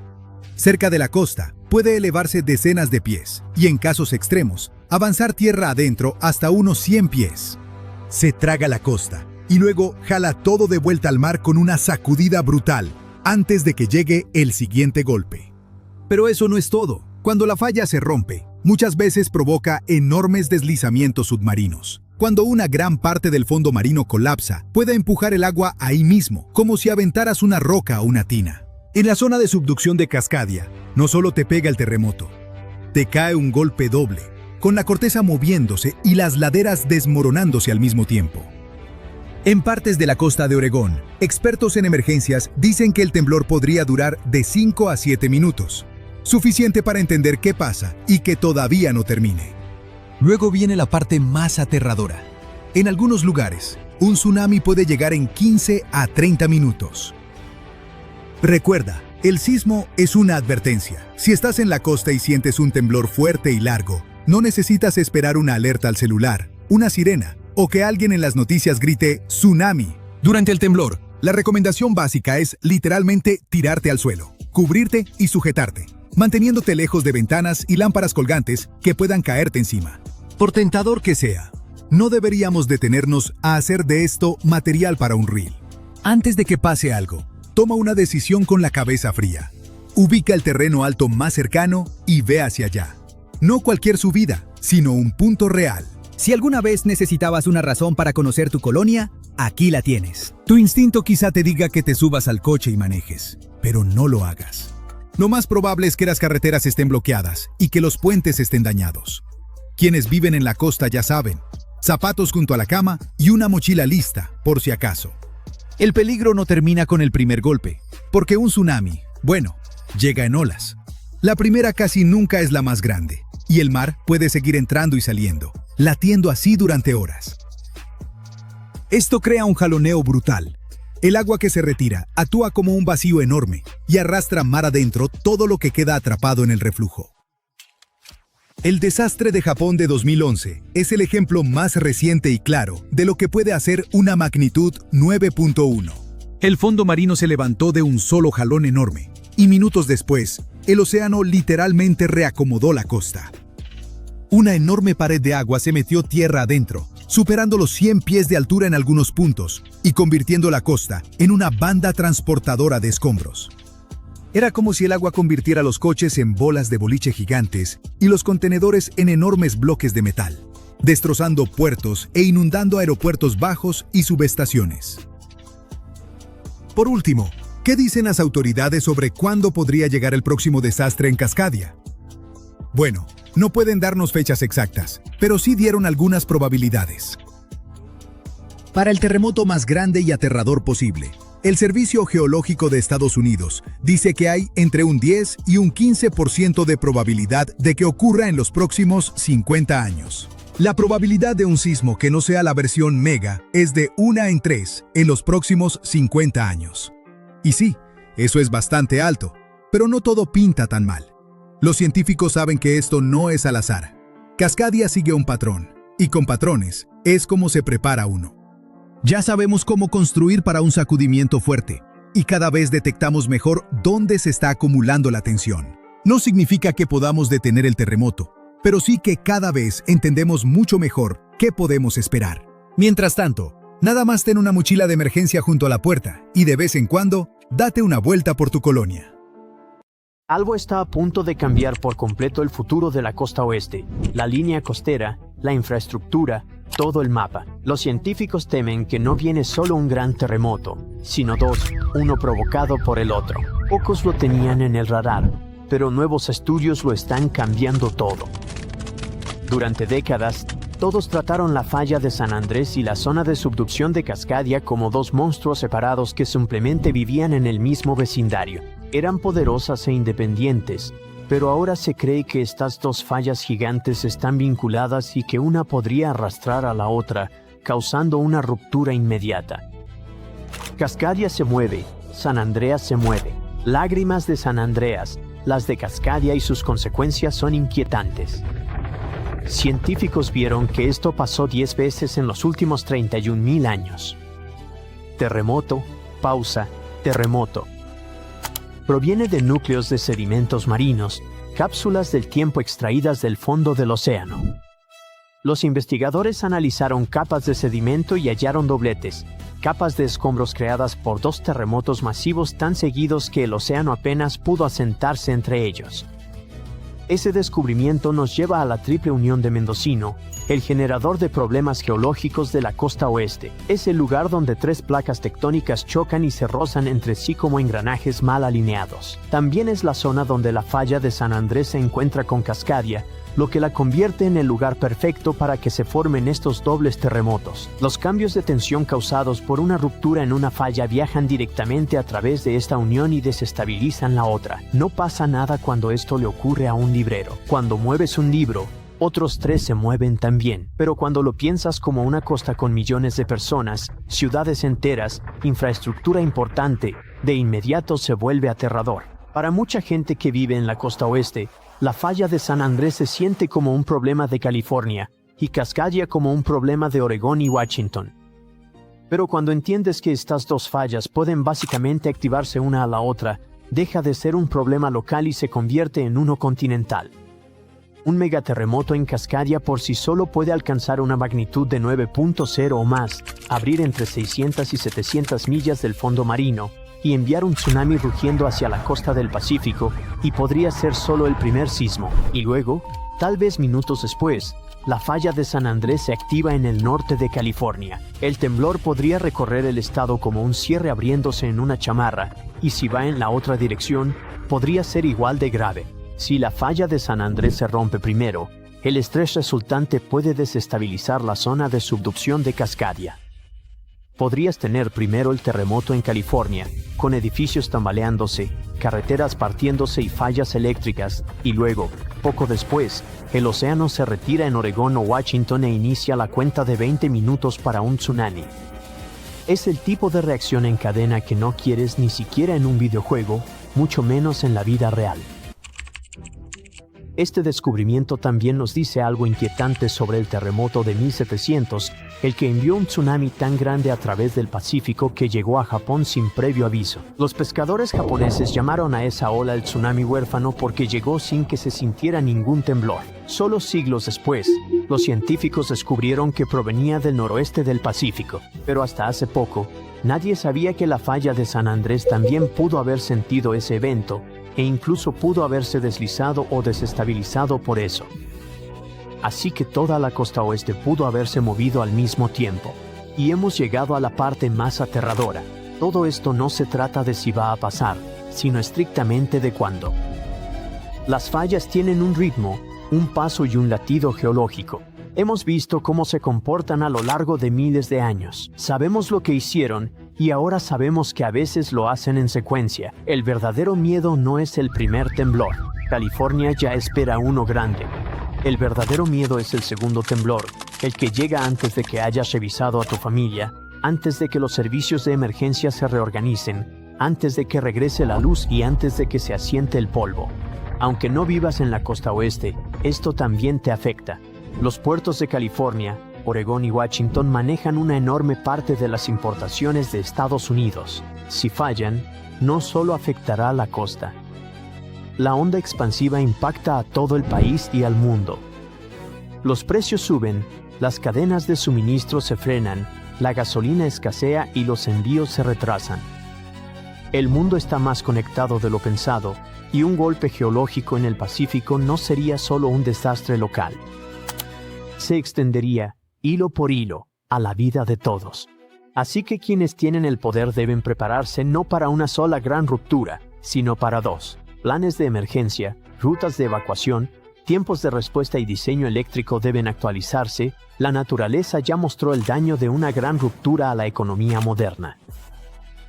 Cerca de la costa, puede elevarse decenas de pies y, en casos extremos, avanzar tierra adentro hasta unos 100 pies. Se traga la costa y luego jala todo de vuelta al mar con una sacudida brutal antes de que llegue el siguiente golpe. Pero eso no es todo. Cuando la falla se rompe, muchas veces provoca enormes deslizamientos submarinos. Cuando una gran parte del fondo marino colapsa, puede empujar el agua ahí mismo, como si aventaras una roca a una tina. En la zona de subducción de Cascadia, no solo te pega el terremoto, te cae un golpe doble, con la corteza moviéndose y las laderas desmoronándose al mismo tiempo. En partes de la costa de Oregón, expertos en emergencias dicen que el temblor podría durar de 5 a 7 minutos, suficiente para entender qué pasa y que todavía no termine. Luego viene la parte más aterradora. En algunos lugares, un tsunami puede llegar en 15 a 30 minutos. Recuerda, el sismo es una advertencia. Si estás en la costa y sientes un temblor fuerte y largo, no necesitas esperar una alerta al celular, una sirena, o que alguien en las noticias grite «tsunami». Durante el temblor, la recomendación básica es literalmente tirarte al suelo, cubrirte y sujetarte, manteniéndote lejos de ventanas y lámparas colgantes que puedan caerte encima. Por tentador que sea, no deberíamos detenernos a hacer de esto material para un reel. Antes de que pase algo, toma una decisión con la cabeza fría. Ubica el terreno alto más cercano y ve hacia allá. No cualquier subida, sino un punto real. Si alguna vez necesitabas una razón para conocer tu colonia, aquí la tienes. Tu instinto quizá te diga que te subas al coche y manejes, pero no lo hagas. Lo más probable es que las carreteras estén bloqueadas y que los puentes estén dañados. Quienes viven en la costa ya saben, zapatos junto a la cama y una mochila lista, por si acaso. El peligro no termina con el primer golpe, porque un tsunami, bueno, llega en olas. La primera casi nunca es la más grande, y el mar puede seguir entrando y saliendo, latiendo así durante horas. Esto crea un jaloneo brutal. El agua que se retira actúa como un vacío enorme y arrastra mar adentro todo lo que queda atrapado en el reflujo. El desastre de Japón de 2011 es el ejemplo más reciente y claro de lo que puede hacer una magnitud 9.1. El fondo marino se levantó de un solo jalón enorme, y minutos después, el océano literalmente reacomodó la costa. Una enorme pared de agua se metió tierra adentro, superando los 100 pies de altura en algunos puntos y convirtiendo la costa en una banda transportadora de escombros. Era como si el agua convirtiera los coches en bolas de boliche gigantes y los contenedores en enormes bloques de metal, destrozando puertos e inundando aeropuertos bajos y subestaciones. Por último, ¿qué dicen las autoridades sobre cuándo podría llegar el próximo desastre en Cascadia? Bueno, no pueden darnos fechas exactas, pero sí dieron algunas probabilidades. Para el terremoto más grande y aterrador posible, el Servicio Geológico de Estados Unidos dice que hay entre un 10 y un 15% de probabilidad de que ocurra en los próximos 50 años. La probabilidad de un sismo que no sea la versión mega es de 1 en 3 en los próximos 50 años. Y sí, eso es bastante alto, pero no todo pinta tan mal. Los científicos saben que esto no es al azar. Cascadia sigue un patrón, y con patrones es como se prepara uno. Ya sabemos cómo construir para un sacudimiento fuerte, y cada vez detectamos mejor dónde se está acumulando la tensión. No significa que podamos detener el terremoto, pero sí que cada vez entendemos mucho mejor qué podemos esperar. Mientras tanto, nada más ten una mochila de emergencia junto a la puerta, y de vez en cuando, date una vuelta por tu colonia. Algo está a punto de cambiar por completo el futuro de la costa oeste, la línea costera, la infraestructura, todo el mapa. Los científicos temen que no viene solo un gran terremoto, sino dos, uno provocado por el otro. Pocos lo tenían en el radar, pero nuevos estudios lo están cambiando todo. Durante décadas, todos trataron la falla de San Andrés y la zona de subducción de Cascadia como dos monstruos separados que simplemente vivían en el mismo vecindario. Eran poderosas e independientes, pero ahora se cree que estas dos fallas gigantes están vinculadas y que una podría arrastrar a la otra, causando una ruptura inmediata. Cascadia se mueve, San Andreas se mueve. Lágrimas de San Andreas, las de Cascadia y sus consecuencias son inquietantes. Científicos vieron que esto pasó 10 veces en los últimos 31.000 años. Terremoto, pausa, terremoto. Proviene de núcleos de sedimentos marinos, cápsulas del tiempo extraídas del fondo del océano. Los investigadores analizaron capas de sedimento y hallaron dobletes, capas de escombros creadas por dos terremotos masivos tan seguidos que el océano apenas pudo asentarse entre ellos. Ese descubrimiento nos lleva a la triple unión de Mendocino, el generador de problemas geológicos de la costa oeste. Es el lugar donde 3 placas tectónicas chocan y se rozan entre sí como engranajes mal alineados. También es la zona donde la falla de San Andrés se encuentra con Cascadia, lo que la convierte en el lugar perfecto para que se formen estos dobles terremotos. Los cambios de tensión causados por una ruptura en una falla viajan directamente a través de esta unión y desestabilizan la otra. No pasa nada cuando esto le ocurre a un librero. Cuando mueves un libro, otros 3 se mueven también. Pero cuando lo piensas como una costa con millones de personas, ciudades enteras, infraestructura importante, de inmediato se vuelve aterrador. Para mucha gente que vive en la costa oeste, la falla de San Andrés se siente como un problema de California y Cascadia como un problema de Oregón y Washington. Pero cuando entiendes que estas 2 fallas pueden básicamente activarse una a la otra, deja de ser un problema local y se convierte en uno continental. Un megaterremoto en Cascadia por sí solo puede alcanzar una magnitud de 9.0 o más, abrir entre 600 y 700 millas del fondo marino, y enviar un tsunami rugiendo hacia la costa del Pacífico, y podría ser solo el primer sismo. Y luego, tal vez minutos después, la falla de San Andrés se activa en el norte de California. El temblor podría recorrer el estado como un cierre abriéndose en una chamarra, y si va en la otra dirección, podría ser igual de grave. Si la falla de San Andrés se rompe primero, el estrés resultante puede desestabilizar la zona de subducción de Cascadia. Podrías tener primero el terremoto en California, con edificios tambaleándose, carreteras partiéndose y fallas eléctricas, y luego, poco después, el océano se retira en Oregón o Washington e inicia la cuenta de 20 minutos para un tsunami. Es el tipo de reacción en cadena que no quieres ni siquiera en un videojuego, mucho menos en la vida real. Este descubrimiento también nos dice algo inquietante sobre el terremoto de 1700, el que envió un tsunami tan grande a través del Pacífico que llegó a Japón sin previo aviso. Los pescadores japoneses llamaron a esa ola el tsunami huérfano porque llegó sin que se sintiera ningún temblor. Solo siglos después, los científicos descubrieron que provenía del noroeste del Pacífico, pero hasta hace poco, nadie sabía que la falla de San Andrés también pudo haber sentido ese evento, e incluso pudo haberse deslizado o desestabilizado por eso. Así que toda la costa oeste pudo haberse movido al mismo tiempo. Y hemos llegado a la parte más aterradora. Todo esto no se trata de si va a pasar, sino estrictamente de cuándo. Las fallas tienen un ritmo, un paso y un latido geológico. Hemos visto cómo se comportan a lo largo de miles de años. Sabemos lo que hicieron, y ahora sabemos que a veces lo hacen en secuencia. El verdadero miedo no es el primer temblor. California ya espera uno grande. El verdadero miedo es el segundo temblor, el que llega antes de que hayas revisado a tu familia, antes de que los servicios de emergencia se reorganicen, antes de que regrese la luz y antes de que se asiente el polvo. Aunque no vivas en la costa oeste, esto también te afecta. Los puertos de California, Oregón y Washington manejan una enorme parte de las importaciones de Estados Unidos. Si fallan, no solo afectará a la costa. La onda expansiva impacta a todo el país y al mundo. Los precios suben, las cadenas de suministro se frenan, la gasolina escasea y los envíos se retrasan. El mundo está más conectado de lo pensado, y un golpe geológico en el Pacífico no sería solo un desastre local. Se extendería, hilo por hilo, a la vida de todos. Así que quienes tienen el poder deben prepararse no para una sola gran ruptura, sino para 2. Planes de emergencia, rutas de evacuación, tiempos de respuesta y diseño eléctrico deben actualizarse. La naturaleza ya mostró el daño de una gran ruptura a la economía moderna.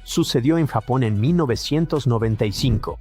Sucedió en Japón en 1995.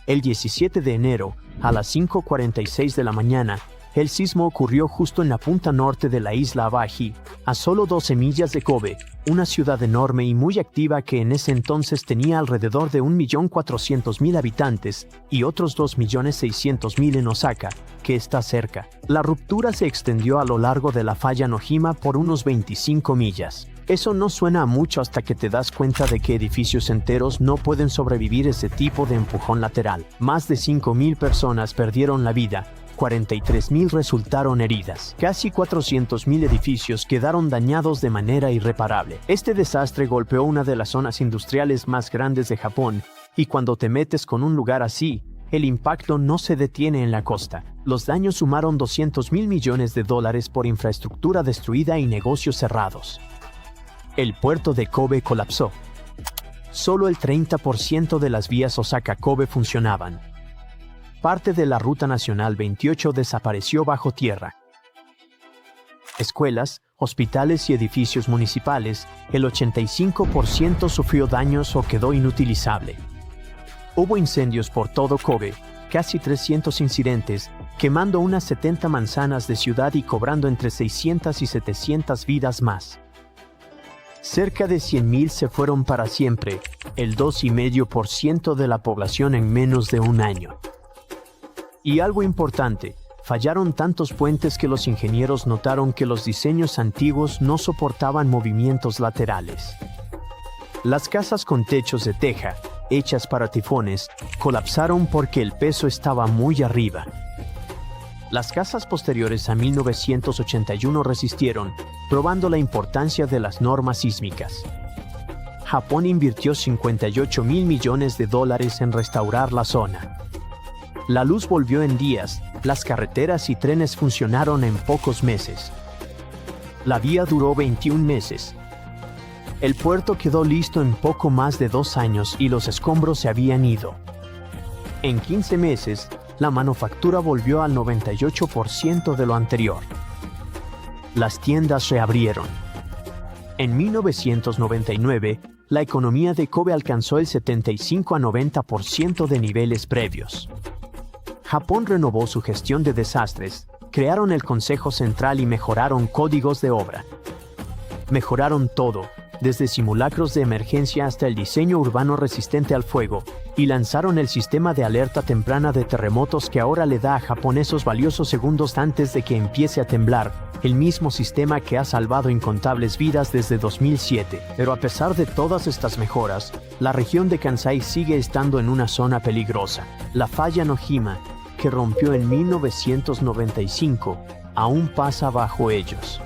El 17 de enero, a las 5:46 de la mañana, el sismo ocurrió justo en la punta norte de la isla Awaji, a solo 12 millas de Kobe, una ciudad enorme y muy activa que en ese entonces tenía alrededor de 1.400.000 habitantes y otros 2.600.000 en Osaka, que está cerca. La ruptura se extendió a lo largo de la falla Nojima por unos 25 millas. Eso no suena a mucho hasta que te das cuenta de que edificios enteros no pueden sobrevivir ese tipo de empujón lateral. Más de 5.000 personas perdieron la vida. 43.000 resultaron heridas. Casi 400.000 edificios quedaron dañados de manera irreparable. Este desastre golpeó una de las zonas industriales más grandes de Japón, y cuando te metes con un lugar así, el impacto no se detiene en la costa. Los daños sumaron $200.000 millones por infraestructura destruida y negocios cerrados. El puerto de Kobe colapsó. Solo el 30% de las vías Osaka-Kobe funcionaban. Parte de la Ruta Nacional 28 desapareció bajo tierra. Escuelas, hospitales y edificios municipales, el 85% sufrió daños o quedó inutilizable. Hubo incendios por todo Kobe, casi 300 incidentes, quemando unas 70 manzanas de ciudad y cobrando entre 600 y 700 vidas más. Cerca de 100.000 se fueron para siempre, el 2,5% de la población en menos de un año. Y algo importante, fallaron tantos puentes que los ingenieros notaron que los diseños antiguos no soportaban movimientos laterales. Las casas con techos de teja, hechas para tifones, colapsaron porque el peso estaba muy arriba. Las casas posteriores a 1981 resistieron, probando la importancia de las normas sísmicas. Japón invirtió $58.000 millones en restaurar la zona. La luz volvió en días, las carreteras y trenes funcionaron en pocos meses. La vía duró 21 meses. El puerto quedó listo en poco más de 2 años y los escombros se habían ido. En 15 meses, la manufactura volvió al 98% de lo anterior. Las tiendas reabrieron. En 1999, la economía de Kobe alcanzó el 75 a 90% de niveles previos. Japón renovó su gestión de desastres, crearon el Consejo Central y mejoraron códigos de obra. Mejoraron todo, desde simulacros de emergencia hasta el diseño urbano resistente al fuego, y lanzaron el sistema de alerta temprana de terremotos que ahora le da a Japón esos valiosos segundos antes de que empiece a temblar, el mismo sistema que ha salvado incontables vidas desde 2007. Pero a pesar de todas estas mejoras, la región de Kansai sigue estando en una zona peligrosa. La falla Nojima, que rompió en 1995, aún pasa bajo ellos.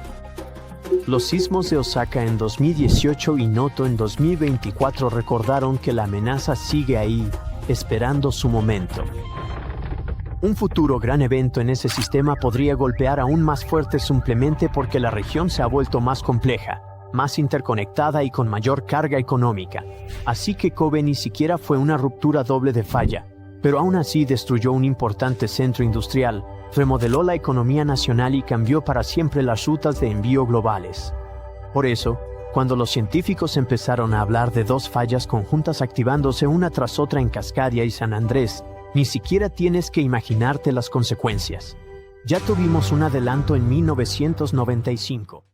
Los sismos de Osaka en 2018 y Noto en 2024 recordaron que la amenaza sigue ahí, esperando su momento. Un futuro gran evento en ese sistema podría golpear aún más fuerte simplemente porque la región se ha vuelto más compleja, más interconectada y con mayor carga económica. Así que Kobe ni siquiera fue una ruptura doble de falla, pero aún así destruyó un importante centro industrial, remodeló la economía nacional y cambió para siempre las rutas de envío globales. Por eso, cuando los científicos empezaron a hablar de 2 fallas conjuntas activándose una tras otra en Cascadia y San Andrés, ni siquiera tienes que imaginarte las consecuencias. Ya tuvimos un adelanto en 1995.